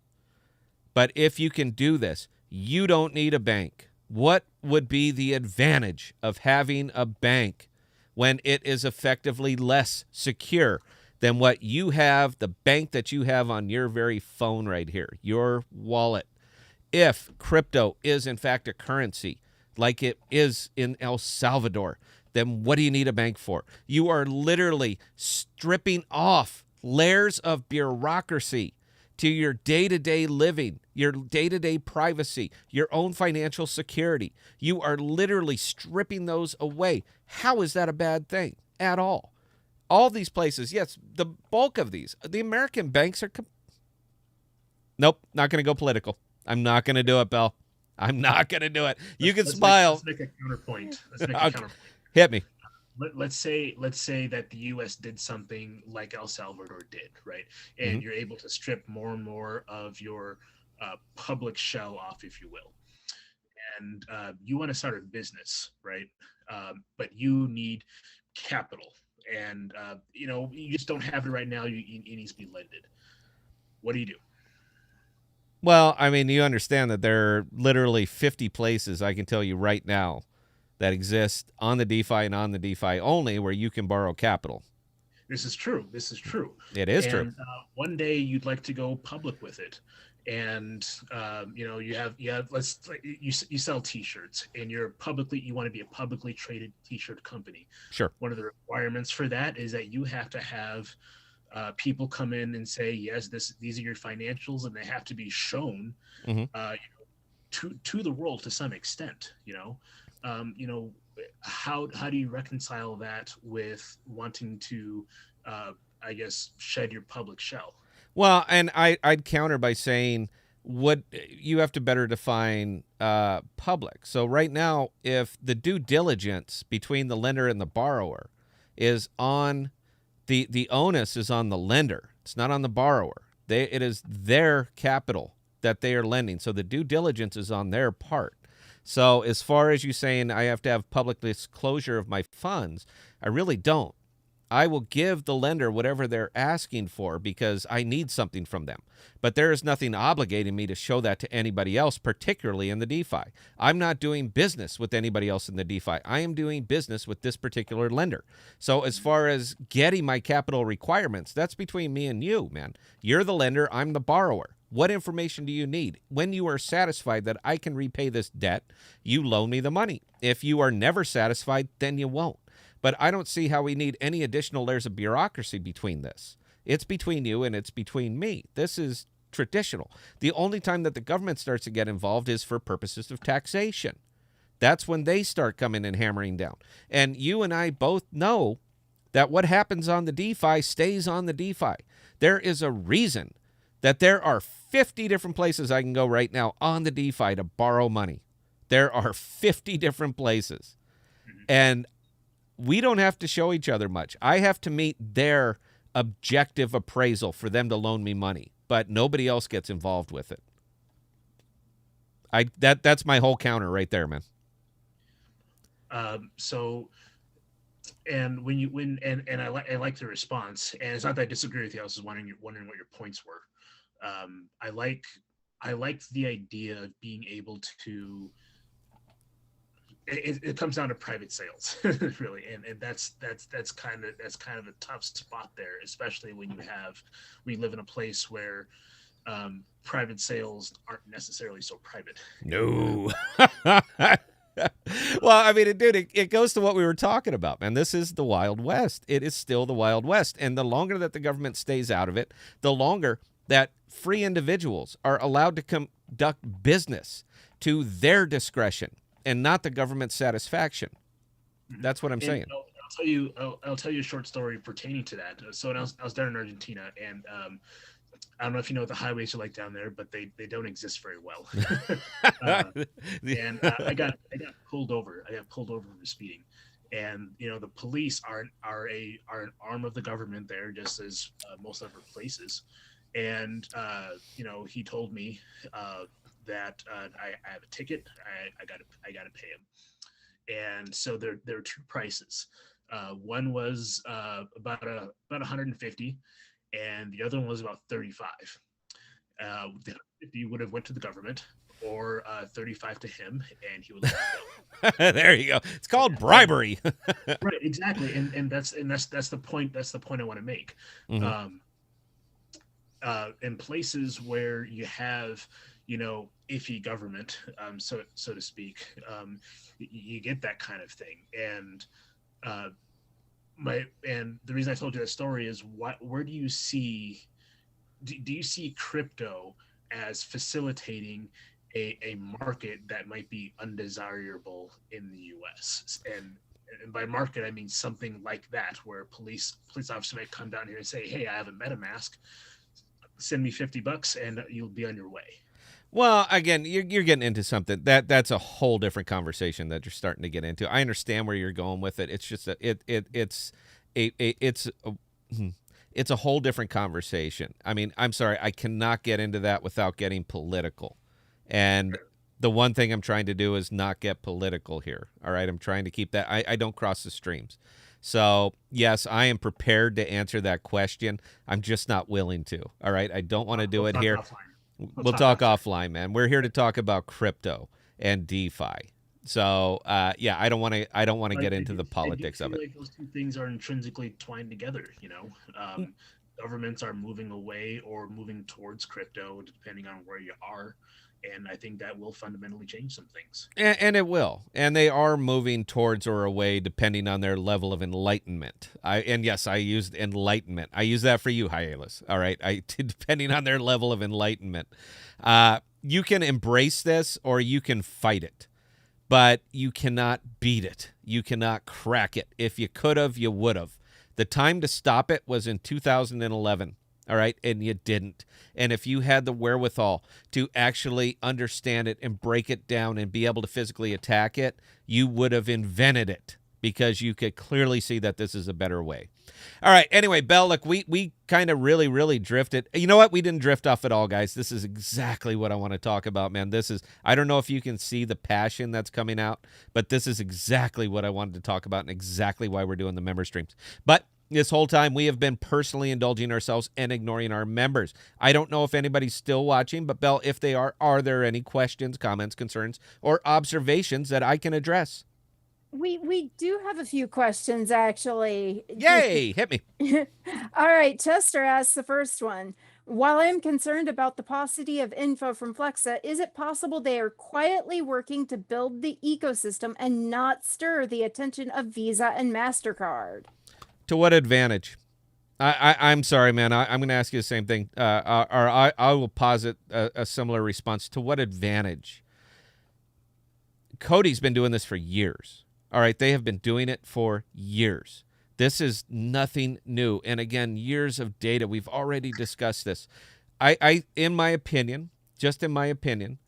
But if you can do this, you don't need a bank. What would be the advantage of having a bank when it is effectively less secure than what you have, the bank that you have on your very phone right here, your wallet? If crypto is in fact a currency like it is in El Salvador, then what do you need a bank for? You are literally stripping off layers of bureaucracy to your day-to-day living, your day-to-day privacy, your own financial security. You are literally stripping those away. How is that a bad thing at all? All these places, yes, the bulk of these, the American banks are... Nope, not going to go political. I'm not going to do it, Bill. I'm not going to do it. You can smile. Let's make a counterpoint. Hit me. Let's say that the U.S. did something like El Salvador did, right? And you're able to strip more and more of your public shell off, if you will. And you want to start a business, right? But you need capital, and you just don't have it right now. It needs to be lended. What do you do? Well, I mean, you understand that there are literally 50 places I can tell you right now that exist on the DeFi and on the DeFi only where you can borrow capital. This is true. It is true. One day you'd like to go public with it, and you sell T-shirts, and you want to be a publicly traded T-shirt company. Sure. One of the requirements for that is that you have to have people come in and say, yes, these are your financials, and they have to be shown to the world to some extent. how do you reconcile that with wanting to, I guess, shed your public shell? Well, and I'd counter by saying what you have to better define public. So right now, if the due diligence between the lender and the borrower is on the onus is on the lender, it's not on the borrower. It is their capital that they are lending. So the due diligence is on their part. So as far as you saying I have to have public disclosure of my funds, I really don't. I will give the lender whatever they're asking for because I need something from them. But there is nothing obligating me to show that to anybody else, particularly in the DeFi. I'm not doing business with anybody else in the DeFi. I am doing business with this particular lender. So as far as getting my capital requirements, that's between me and you, man. You're the lender. I'm the borrower. What information do you need? When you are satisfied that I can repay this debt, you loan me the money. If you are never satisfied, then you won't. But I don't see how we need any additional layers of bureaucracy between this. It's between you and it's between me. This is traditional. The only time that the government starts to get involved is for purposes of taxation. That's when they start coming and hammering down. And you and I both know that what happens on the DeFi stays on the DeFi. There is a reason that there are 50 different places I can go right now on the DeFi to borrow money. There are 50 different places. And we don't have to show each other much. I have to meet their objective appraisal for them to loan me money, but nobody else gets involved with it. That's my whole counter right there, man. So, and I like the response, and it's not that I disagree with you. I was just wondering what your points were. I like the idea of being able to. It comes down to private sales, really, and that's kind of a tough spot there, especially when we live in a place where private sales aren't necessarily so private. No. Well, I mean, dude, it goes to what we were talking about, man. This is the Wild West. It is still the Wild West, and the longer that the government stays out of it, the longer that free individuals are allowed to conduct business to their discretion and not the government's satisfaction. That's what I'm saying. I'll tell you a short story pertaining to that. So I was down in Argentina, and I don't know if you know what the highways are like down there, but they don't exist very well. And I got pulled over. I got pulled over for speeding, and the police are an arm of the government there, just as most other places. And he told me that I have a ticket. I got to pay him. And so there are two prices. One was about 150, and the other one was about 35. The 150 would have went to the government, or 35 to him, and he would let it go. There you go. It's called bribery. Right, exactly, and that's the point. That's the point I want to make. Mm-hmm. In places where you have iffy government, so to speak, you get that kind of thing. And the reason I told you that story is where do you see crypto as facilitating a market that might be undesirable in the US? And by market, I mean something like that, where a police officer might come down here and say, "Hey, I have a MetaMask. Send me $50 and you'll be on your way." Well, again, you're getting into something that's a whole different conversation that you're starting to get into. I understand where you're going with it. It's just it's a whole different conversation. I mean, I'm sorry, I cannot get into that without getting political. And the one thing I'm trying to do is not get political here. All right, I'm trying to keep that. I don't cross the streams. So, yes, I am prepared to answer that question. I'm just not willing to. All right, I don't want to do it here. We'll talk offline, man. We're here to talk about crypto and DeFi. So, I don't want to get into the politics of it. Like those two things are intrinsically twined together. Governments are moving away or moving towards crypto, depending on where you are. And I think that will fundamentally change some things. And it will. And they are moving towards or away depending on their level of enlightenment. Yes, I used enlightenment. I use that for you, Hyalus. All right. Depending on their level of enlightenment. You can embrace this or you can fight it. but you cannot beat it. You cannot crack it. If you could have, you would have. The time to stop it was in 2011. All right. And you didn't. And if you had the wherewithal to actually understand it and break it down and be able to physically attack it, you would have invented it, because you could clearly see that this is a better way. All right. Anyway, Bell, look, we kind of really drifted. You know what? We didn't drift off at all, guys. This is exactly what I want to talk about, man. I don't know if you can see the passion that's coming out, but this is exactly what I wanted to talk about and exactly why we're doing the member streams. But this whole time, we have been personally indulging ourselves and ignoring our members. I don't know if anybody's still watching, but Bell, if they are there any questions, comments, concerns, or observations that I can address? We do have a few questions, actually. Yay! Hit me. All right, Chester asks the first one. While I'm concerned about the paucity of info from Flexa, is it possible they are quietly working to build the ecosystem and not stir the attention of Visa and MasterCard? To what advantage? I'm sorry, man. I'm going to ask you the same thing, or I will posit a similar response. To what advantage? Cody's been doing this for years. All right, they have been doing it for years. This is nothing new. And again, years of data. We've already discussed this. In my opinion, just in my opinion,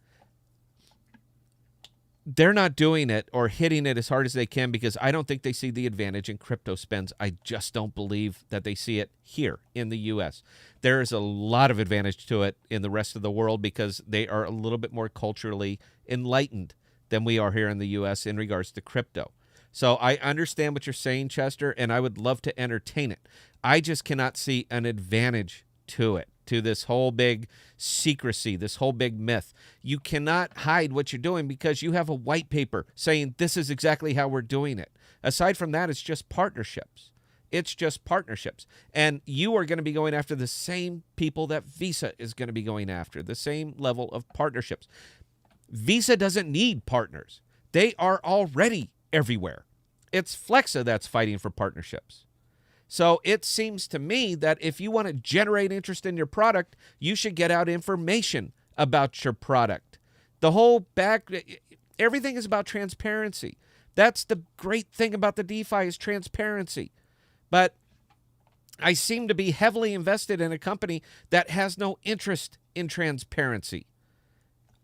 they're not doing it or hitting it as hard as they can because I don't think they see the advantage in crypto spends. I just don't believe that they see it here in the U.S. There is a lot of advantage to it in the rest of the world because they are a little bit more culturally enlightened than we are here in the U.S. in regards to crypto. So I understand what you're saying, Chester, and I would love to entertain it. I just cannot see an advantage to it, to this whole big secrecy, this whole big myth. You cannot hide what you're doing because you have a white paper saying this is exactly how we're doing it. Aside from that, it's just partnerships. It's just partnerships. And you are going to be going after the same people that Visa is going to be going after, the same level of partnerships. Visa doesn't need partners. They are already everywhere. It's Flexa that's fighting for partnerships. So it seems to me that if you want to generate interest in your product, you should get out information about your product. Everything is about transparency. That's the great thing about the DeFi is transparency. But I seem to be heavily invested in a company that has no interest in transparency.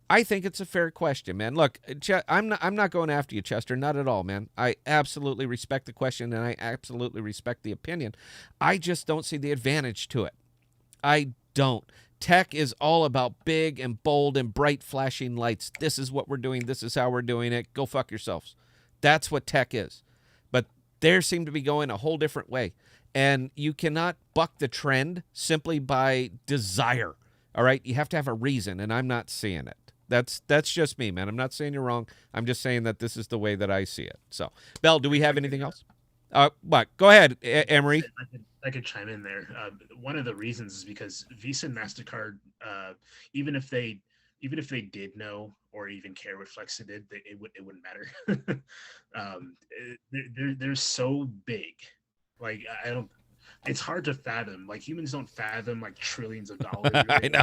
I think it's a fair question, man. Look, I'm not going after you, Chester, not at all, man. I absolutely respect the question, and I absolutely respect the opinion. I just don't see the advantage to it. I don't. Tech is all about big and bold and bright flashing lights. This is what we're doing. This is how we're doing it. Go fuck yourselves. That's what tech is. But they seem to be going a whole different way, and you cannot buck the trend simply by desire, all right? You have to have a reason, and I'm not seeing it. That's just me, man. I'm not saying you're wrong. I'm just saying that this is the way that I see it. So, Bell, do we have anything else? What? Go ahead, Emery. I could chime in there. One of the reasons is because Visa and MasterCard, even if they did know or even care what Flexa did, it wouldn't matter. They're so big. Like I don't. It's hard to fathom. Like humans don't fathom like trillions of dollars. Really. I know.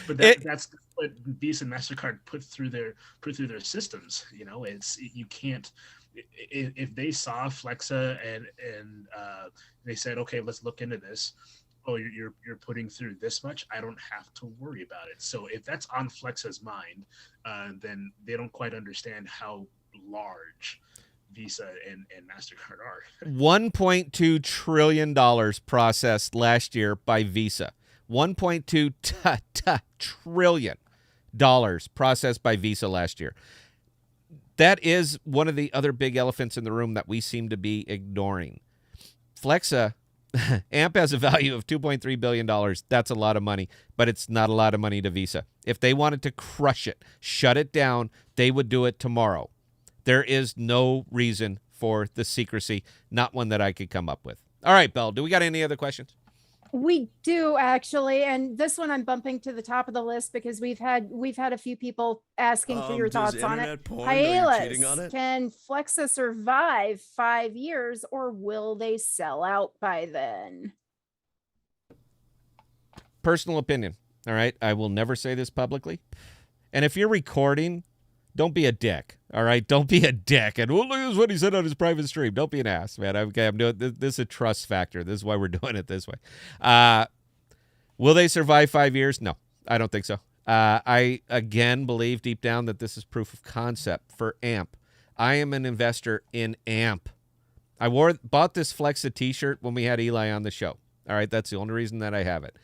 But that's what Visa and MasterCard put through their systems. You know, you can't. If they saw Flexa and they said, okay, let's look into this. Oh, you're putting through this much. I don't have to worry about it. So if that's on Flexa's mind, then they don't quite understand how large Visa and MasterCard are. $1.2 trillion processed last year by Visa. $1.2 trillion processed by Visa last year. That is one of the other big elephants in the room that we seem to be ignoring. Flexa, AMP has a value of $2.3 billion. That's a lot of money, but it's not a lot of money to Visa. If they wanted to crush it, shut it down, they would do it tomorrow. There is no reason for the secrecy, not one that I could come up with. All right, Belle, do we got any other questions? We do actually, and this one I'm bumping to the top of the list because we've had a few people asking for your thoughts on it. Hyalus, can Flexa survive 5 years, or will they sell out by then? Personal opinion. All right, I will never say this publicly. And if you're recording, Don't be a dick. All right, don't be a dick. And well, look at what he said on his private stream. Don't be an ass, man. I'm doing this is a trust factor. This is why we're doing it this way. Will they survive 5 years? No, I don't think so. I again believe deep down that this is proof of concept for AMP. I am an investor in AMP. I bought this Flexa t-shirt when we had Eli on the show. All right, that's the only reason that I have it.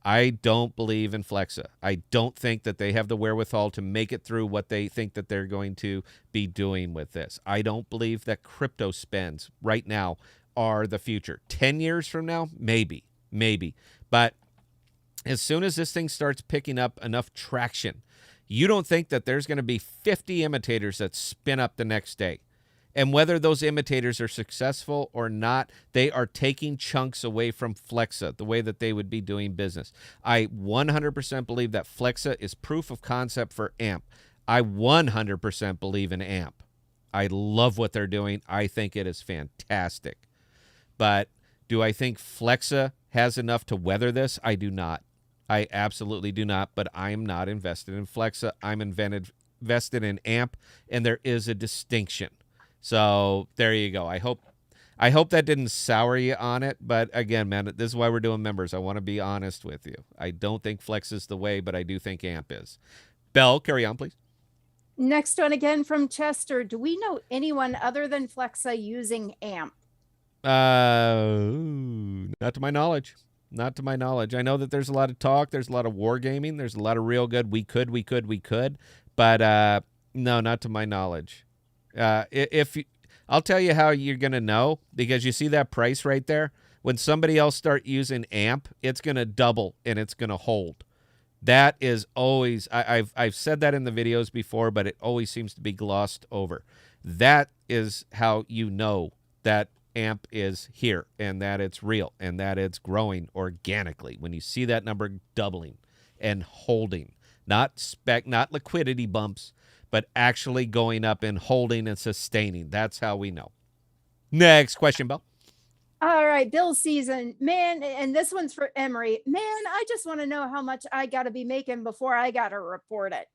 I don't believe in Flexa. I don't think that they have the wherewithal to make it through what they think that they're going to be doing with this. I don't believe that crypto spends right now are the future. 10 years from now, maybe. But as soon as this thing starts picking up enough traction, you don't think that there's going to be 50 imitators that spin up the next day. And whether those imitators are successful or not, they are taking chunks away from Flexa, the way that they would be doing business. I 100% believe that Flexa is proof of concept for AMP. I 100% believe in AMP. I love what they're doing. I think it is fantastic. But do I think Flexa has enough to weather this? I do not. I absolutely do not, but I'm not invested in Flexa. I'm invested in AMP, and there is a distinction. So there you go. I hope that didn't sour you on it. But again, man, this is why we're doing members. I want to be honest with you. I don't think Flex is the way, but I do think AMP is. Belle, carry on, please. Next one again from Chester. Do we know anyone other than Flexa using AMP? Not to my knowledge. Not to my knowledge. I know that there's a lot of talk. There's a lot of wargaming. There's a lot of real good. We could. But no, not to my knowledge. I'll tell you how you're going to know, because you see that price right there. When somebody else start using AMP, it's going to double and it's going to hold. That is always, I've said that in the videos before, but it always seems to be glossed over. That is how you know that AMP is here and that it's real and that it's growing organically. When you see that number doubling and holding, not liquidity bumps, but actually going up and holding and sustaining. That's how we know. Next question, Belle. All right, Bill season. Man, and this one's for Emery. Man, I just want to know how much I got to be making before I got to report it.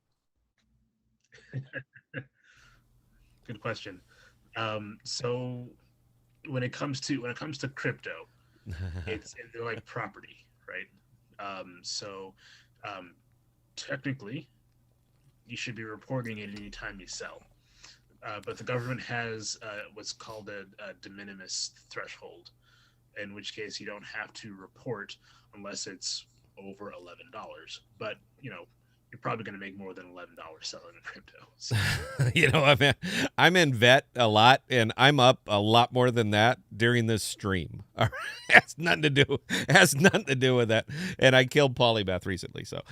Good question. So when it comes to crypto, they're like property, right? Technically, you should be reporting it any time you sell. But the government has what's called a de minimis threshold, in which case you don't have to report unless it's over $11. But, you're probably going to make more than $11 selling in crypto. So. I'm in vet a lot, and I'm up a lot more than that during this stream. Has nothing to do with that. And I killed Polymath recently, so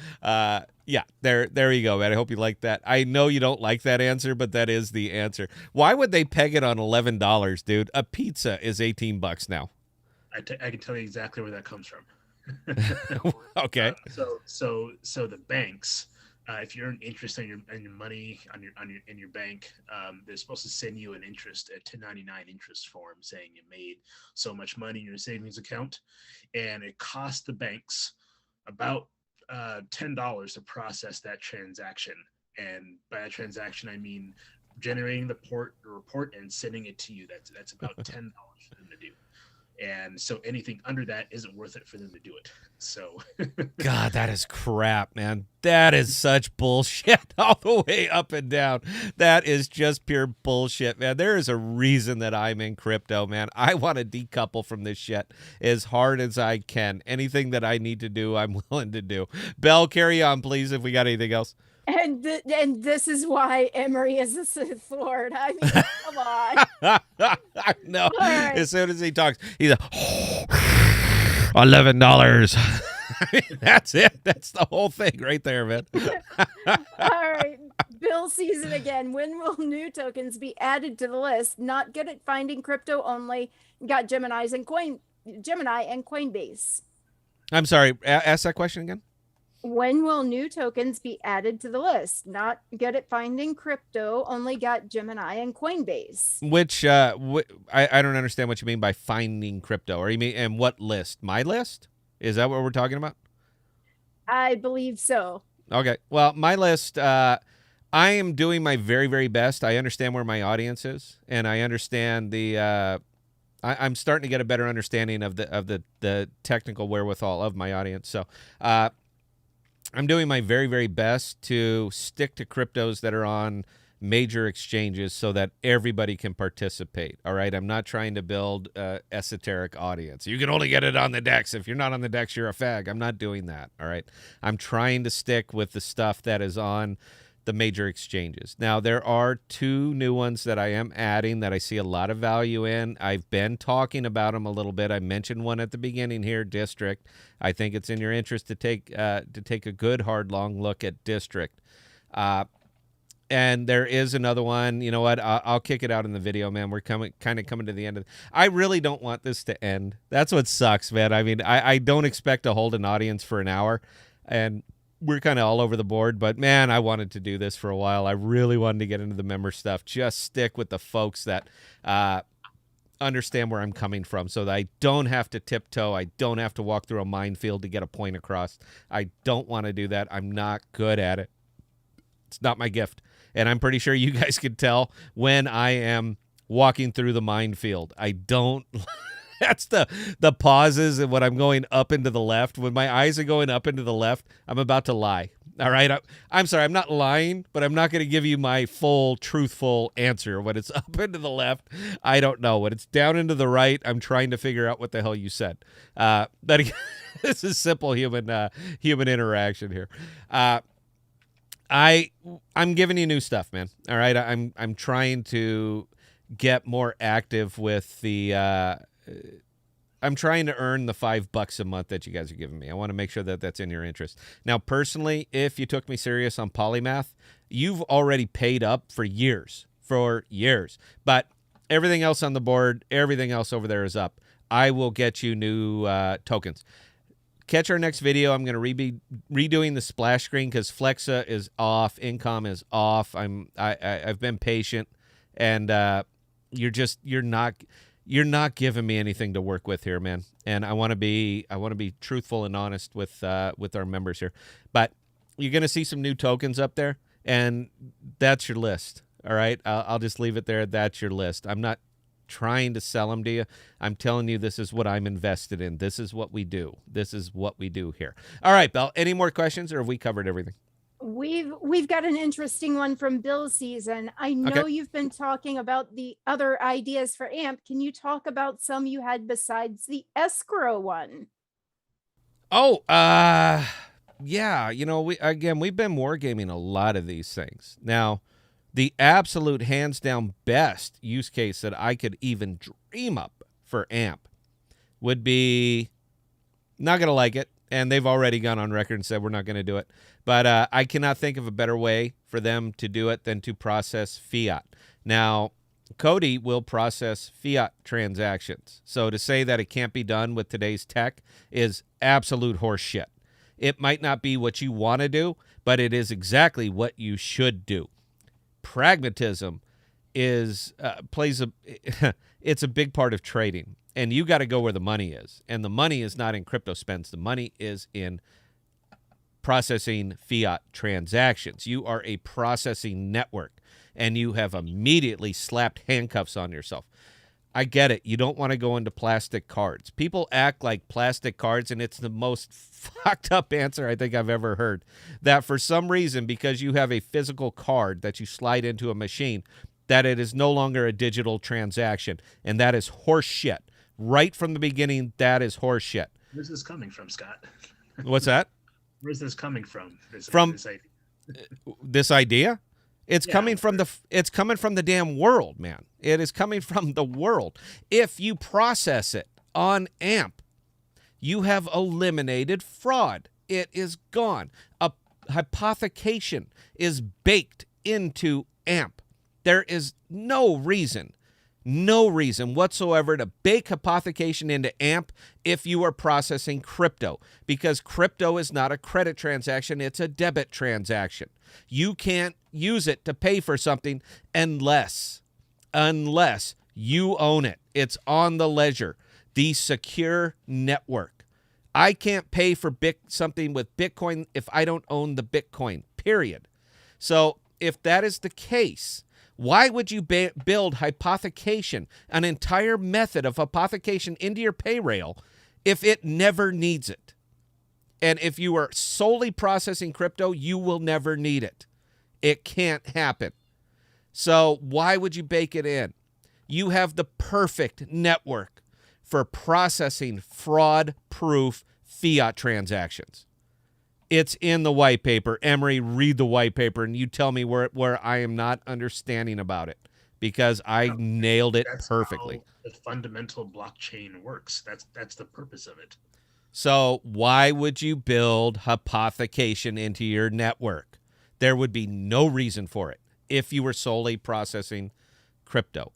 yeah, there you go, man. I hope you like that. I know you don't like that answer, but that is the answer. Why would they peg it on $11, dude? A pizza is $18 now. I can tell you exactly where that comes from. Okay. So the banks, if you're an interest on your money in your bank, they're supposed to send you an interest, a 1099 interest form saying you made so much money in your savings account, and it costs the banks about $10 to process that transaction. And by that transaction, I mean generating the report and sending it to you. That's about $10 for them to do. And so anything under that isn't worth it for them to do it. So God, that is crap, man. That is such bullshit all the way up and down. That is just pure bullshit, man. There is a reason that I'm in crypto, man. I want to decouple from this shit as hard as I can. Anything that I need to do, I'm willing to do. Belle, carry on, please, if we got anything else. And this is why Emery is a Sith Lord. I mean, come on. I know. Right. As soon as he talks, he's like, $11. That's it. That's the whole thing right there, man. All right. Bill season again. When will new tokens be added to the list? Not good at finding crypto only. Got Gemini and Coinbase. I'm sorry. Ask that question again. When will new tokens be added to the list? Not good at finding crypto, only got Gemini and Coinbase. Which I don't understand what you mean by finding crypto. Or you mean, and what list? My list? Is that what we're talking about? I believe so. Okay. Well, my list, I am doing my very, very best. I understand where my audience is, and I understand I'm starting to get a better understanding of the technical wherewithal of my audience. So I'm doing my very, very best to stick to cryptos that are on major exchanges so that everybody can participate. All right. I'm not trying to build an esoteric audience. You can only get it on the DEX. If you're not on the DEX, you're a fag. I'm not doing that. All right. I'm trying to stick with the stuff that is on the major exchanges. Now, there are 2 new ones that I am adding that I see a lot of value in. I've been talking about them a little bit. I mentioned one at the beginning here, District. I think it's in your interest to take a good, hard, long look at District. And there is another one. You know what? I'll kick it out in the video, man. We're kind of coming to the end of it. I really don't want this to end. That's what sucks, man. I mean, I don't expect to hold an audience for an hour, and we're kind of all over the board. But, man, I wanted to do this for a while. I really wanted to get into the member stuff. Just stick with the folks that understand where I'm coming from so that I don't have to tiptoe. I don't have to walk through a minefield to get a point across. I don't want to do that. I'm not good at it. It's not my gift. And I'm pretty sure you guys can tell when I am walking through the minefield. I don't. That's the pauses and when I'm going up into the left. When my eyes are going up into the left, I'm about to lie. All right. I'm sorry. I'm not lying, but I'm not going to give you my full, truthful answer. When it's up into the left, I don't know. When it's down into the right, I'm trying to figure out what the hell you said. But again, this is simple human interaction here. I'm giving you new stuff, man. All right. I'm trying to get more active with the I'm trying to earn the $5 a month that you guys are giving me. I want to make sure that that's in your interest. Now, personally, if you took me serious on Polymath, you've already paid up for years. But everything else on the board, everything else over there is up. I will get you new tokens. Catch our next video. I'm going to be redoing the splash screen because Flexa is off, Incom is off. I've been patient, and you're not giving me anything to work with here, man. And I want to be truthful and honest with our members here. But you're going to see some new tokens up there, and that's your list. All right, I'll just leave it there. That's your list. I'm not trying to sell them to you. I'm telling you, this is what I'm invested in. This is what we do. This is what we do here. All right, Belle, any more questions, or have we covered everything? We've got an interesting one from Bill Season. I know You've been talking about the other ideas for AMP. Can you talk about some you had besides the escrow one? Oh, yeah. You know, we've been wargaming a lot of these things. Now, the absolute hands down best use case that I could even dream up for AMP would be, not going to like it, and they've already gone on record and said we're not going to do it. But I cannot think of a better way for them to do it than to process fiat. Now, Cody will process fiat transactions. So to say that it can't be done with today's tech is absolute horse shit. It might not be what you want to do, but it is exactly what you should do. Pragmatism is it's a big part of trading, and you got to go where the money is. And the money is not in crypto spends. The money is in processing fiat transactions. You are a processing network, and you have immediately slapped handcuffs on yourself. I get it. You don't want to go into plastic cards. People act like plastic cards, and it's the most fucked up answer I think I've ever heard. That for some reason, because you have a physical card that you slide into a machine, that it is no longer a digital transaction, and that is horse shit. Right from the beginning, that is horse shit. Where's this coming from, Scott? What's that? Where's this coming from? This idea? This idea? It's coming from the damn world, man. It is coming from the world. If you process it on AMP, you have eliminated fraud. It is gone. A hypothecation is baked into AMP. There is no reason whatsoever to bake hypothecation into AMP if you are processing crypto, because crypto is not a credit transaction, it's a debit transaction. You can't use it to pay for something unless you own it. It's on the ledger, the secure network. I can't pay for something with Bitcoin if I don't own the Bitcoin, period. So if that is the case, why would you build hypothecation, an entire method of hypothecation into your pay rail, if it never needs it? And if you are solely processing crypto, you will never need it. It can't happen. So why would you bake it in? You have the perfect network for processing fraud-proof fiat transactions. It's in the white paper. Emery, read the white paper, and you tell me where I am not understanding about it, because I nailed it perfectly. How the fundamental blockchain works. That's the purpose of it. So why would you build hypothecation into your network? There would be no reason for it if you were solely processing crypto.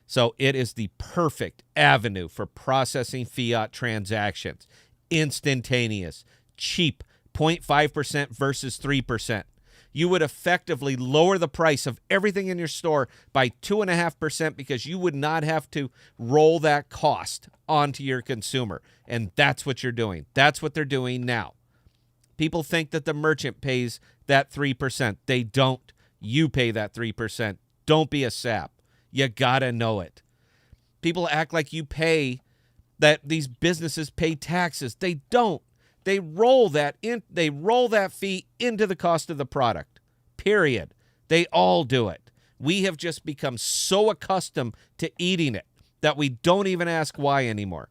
So it is the perfect avenue for processing fiat transactions. Instantaneous, cheap, 0.5% versus 3%. You would effectively lower the price of everything in your store by 2.5% because you would not have to roll that cost onto your consumer. And that's what you're doing. That's what they're doing now. People think that the merchant pays that 3%. They don't. You pay that 3%. Don't be a sap. You gotta know it. People act like you pay, that these businesses pay taxes. They don't. They roll that fee into the cost of the product. Period. They all do it. We have just become so accustomed to eating it that we don't even ask why anymore.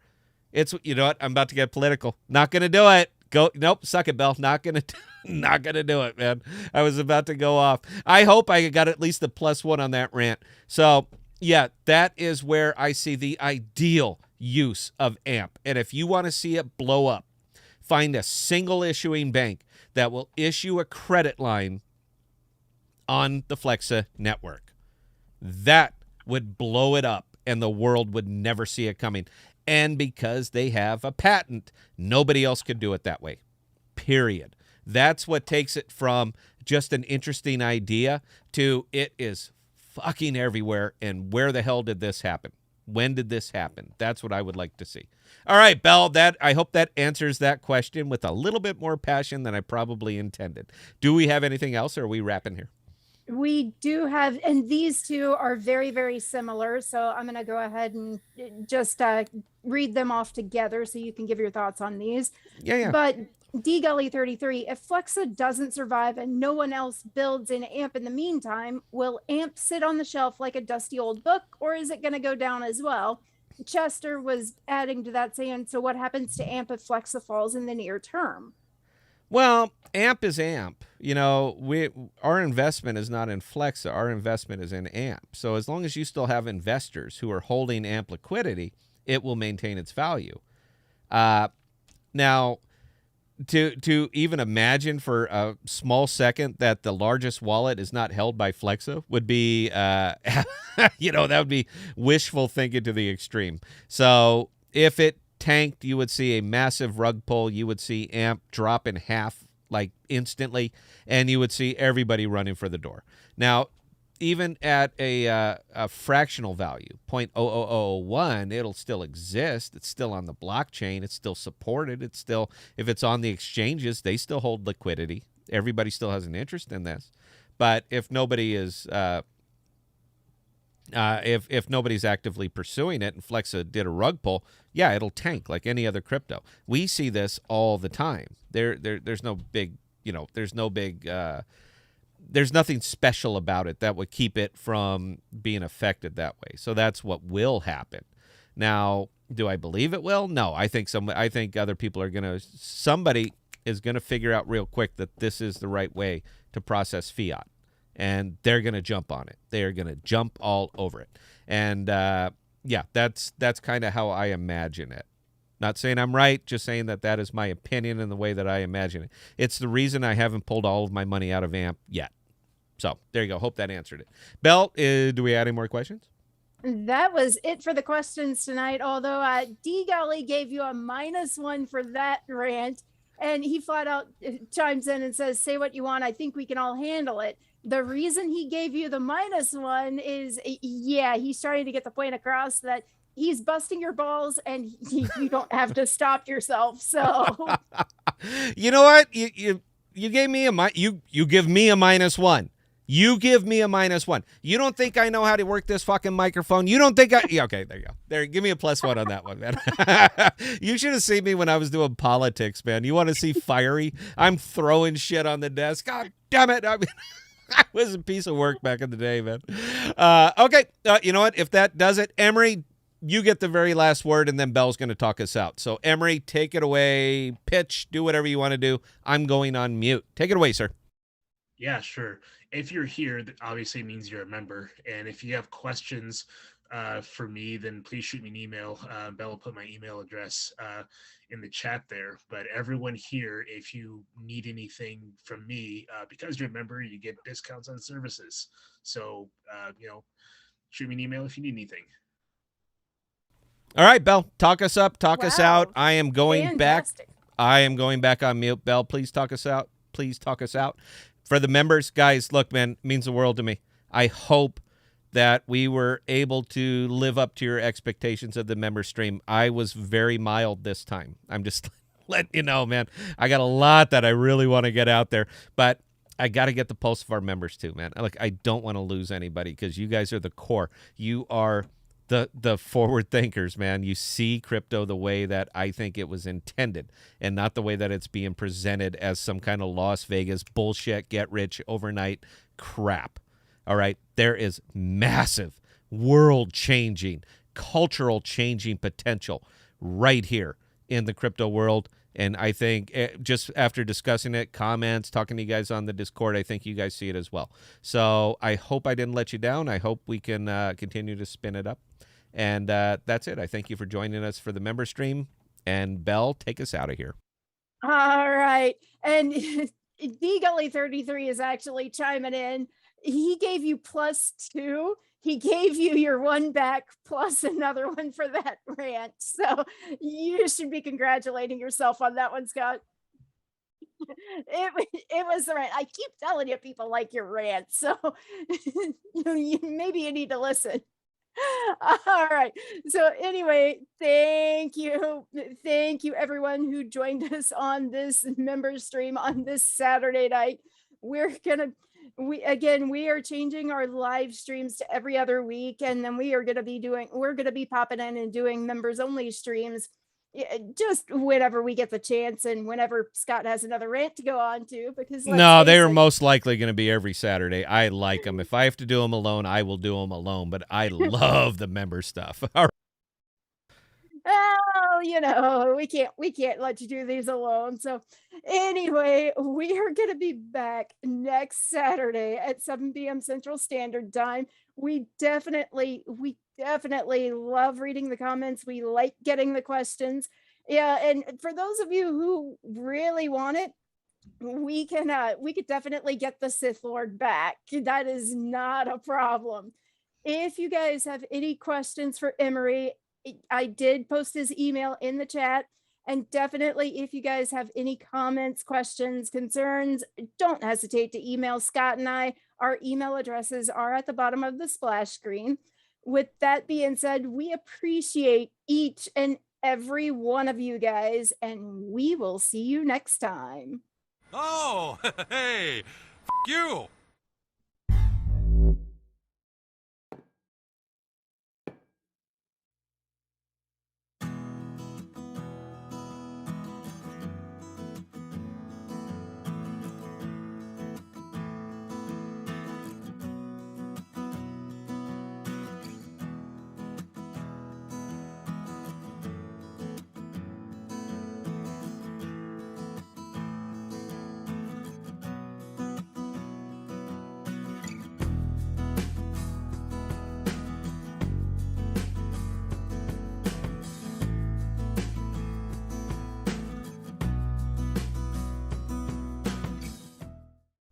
It's, you know what? I'm about to get political. Not going to do it. Nope, suck it, Bell. Not gonna do it, man. I was about to go off. I hope I got at least a +1 on that rant. So yeah, that is where I see the ideal use of AMP. And if you want to see it blow up, find a single issuing bank that will issue a credit line on the Flexa network. That would blow it up, and the world would never see it coming. And because they have a patent, nobody else could do it that way. Period. That's what takes it from just an interesting idea to it is fucking everywhere. And where the hell did this happen? When did this happen? That's what I would like to see. All right, Belle, I hope that answers that question with a little bit more passion than I probably intended. Do we have anything else, or are we wrapping here? We do have, and these two are very, very similar. So I'm going to go ahead and just read them off together so you can give your thoughts on these. Yeah. But DGully33, if Flexa doesn't survive and no one else builds an AMP in the meantime, will AMP sit on the shelf like a dusty old book, or is it going to go down as well? Chester was adding to that saying, so what happens to AMP if Flexa falls in the near term? Well, AMP is AMP. You know, our investment is not in Flexa. Our investment is in AMP. So as long as you still have investors who are holding AMP liquidity, it will maintain its value. Now, to even imagine for a small second that the largest wallet is not held by Flexa would be, that would be wishful thinking to the extreme. So if it tanked, you would see a massive rug pull. You would see AMP drop in half like instantly, and you would see everybody running for the door. Now, even at a fractional value, 0.00001, it'll still exist. It's still on the blockchain. It's still supported. It's still, if it's on the exchanges, they still hold liquidity. Everybody still has an interest in this. But if nobody is if nobody's actively pursuing it, and Flexa did a rug pull, yeah, it'll tank like any other crypto. We see this all the time. There's no big, there's nothing special about it that would keep it from being affected that way. So that's what will happen. Now, do I believe it will? No, I think other people are somebody is gonna figure out real quick that this is the right way to process fiat. And they're going to jump on it. They are going to jump all over it. And, that's kind of how I imagine it. Not saying I'm right, just saying that is my opinion and the way that I imagine it. It's the reason I haven't pulled all of my money out of AMP yet. So there you go. Hope that answered it. Belle, do we add any more questions? That was it for the questions tonight. Although D Golly gave you a -1 for that rant. And he flat out chimes in and says, say what you want. I think we can all handle it. The reason he gave you the -1 is, he's trying to get the point across that he's busting your balls and you don't have to stop yourself. So, you know what? You gave me you give me a -1. You give me a -1. You don't think I know how to work this fucking microphone? You don't think I... Yeah, okay, there you go. There, give me a +1 on that one, man. You should have seen me when I was doing politics, man. You want to see fiery? I'm throwing shit on the desk. God damn it. I mean, I was a piece of work back in the day, man. Okay, you know what? If that does it, Emery, you get the very last word, and then Belle's going to talk us out. So, Emery, take it away. Pitch, do whatever you want to do. I'm going on mute. Take it away, sir. Yeah, sure. If you're here, that obviously means you're a member. And if you have questions for me, then please shoot me an email. Belle will put my email address in the chat there. But everyone here, if you need anything from me, because you're a member, you get discounts on services. So, shoot me an email if you need anything. All right, Belle, talk us up, talk us out. I am going Fantastic. back. I am going back on mute. Belle, please talk us out. Please talk us out. For the members, guys, look, man, it means the world to me. I hope that we were able to live up to your expectations of the member stream. I was very mild this time. I'm just letting you know, man. I got a lot that I really want to get out there, but I got to get the pulse of our members too, man. Like, I don't want to lose anybody because you guys are the core. You are the forward thinkers, man. You see crypto the way that I think it was intended and not the way that it's being presented as some kind of Las Vegas bullshit, get rich overnight crap. All right. There is massive world changing, cultural changing potential right here in the crypto world. And I think just after discussing it, comments, talking to you guys on the Discord, I think you guys see it as well. So I hope I didn't let you down. I hope we can continue to spin it up. And that's it. I thank you for joining us for the member stream. And Belle, take us out of here. All right. And DGully33 is actually chiming in. He gave you +2. He gave you your one back plus another one for that rant. So you should be congratulating yourself on that one, Scott. It was the rant. I keep telling you, people like your rant. So maybe you need to listen. All right. So anyway, thank you. Thank you, everyone who joined us on this member stream on this Saturday night. We are changing our live streams to every other week. And then we're going to be popping in and doing members only streams just whenever we get the chance and whenever Scott has another rant to go on to, because no, they are most likely going to be every Saturday. I like them. If I have to do them alone, I will do them alone, but I love the member stuff. All right. Oh, we can't let you do these alone. So anyway, we are going to be back next Saturday at 7 p.m. Central Standard Time. We definitely love reading the comments. We like getting the questions. Yeah, and for those of you who really want it, we could definitely get the Sith Lord back. That is not a problem. If you guys have any questions for Emery, I did post his email in the chat. And definitely, if you guys have any comments, questions, concerns, don't hesitate to email Scott and I. Our email addresses are at the bottom of the splash screen. With that being said, we appreciate each and every one of you guys, and we will see you next time. Oh, hey, you.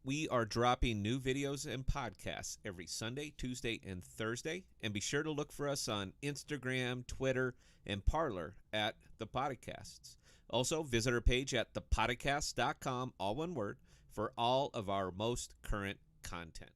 We are dropping new videos and podcasts every Sunday, Tuesday, and Thursday. And be sure to look for us on Instagram, Twitter, and Parler at ThePodocasts. Also, visit our page at ThePodocasts.com, all one word, for all of our most current content.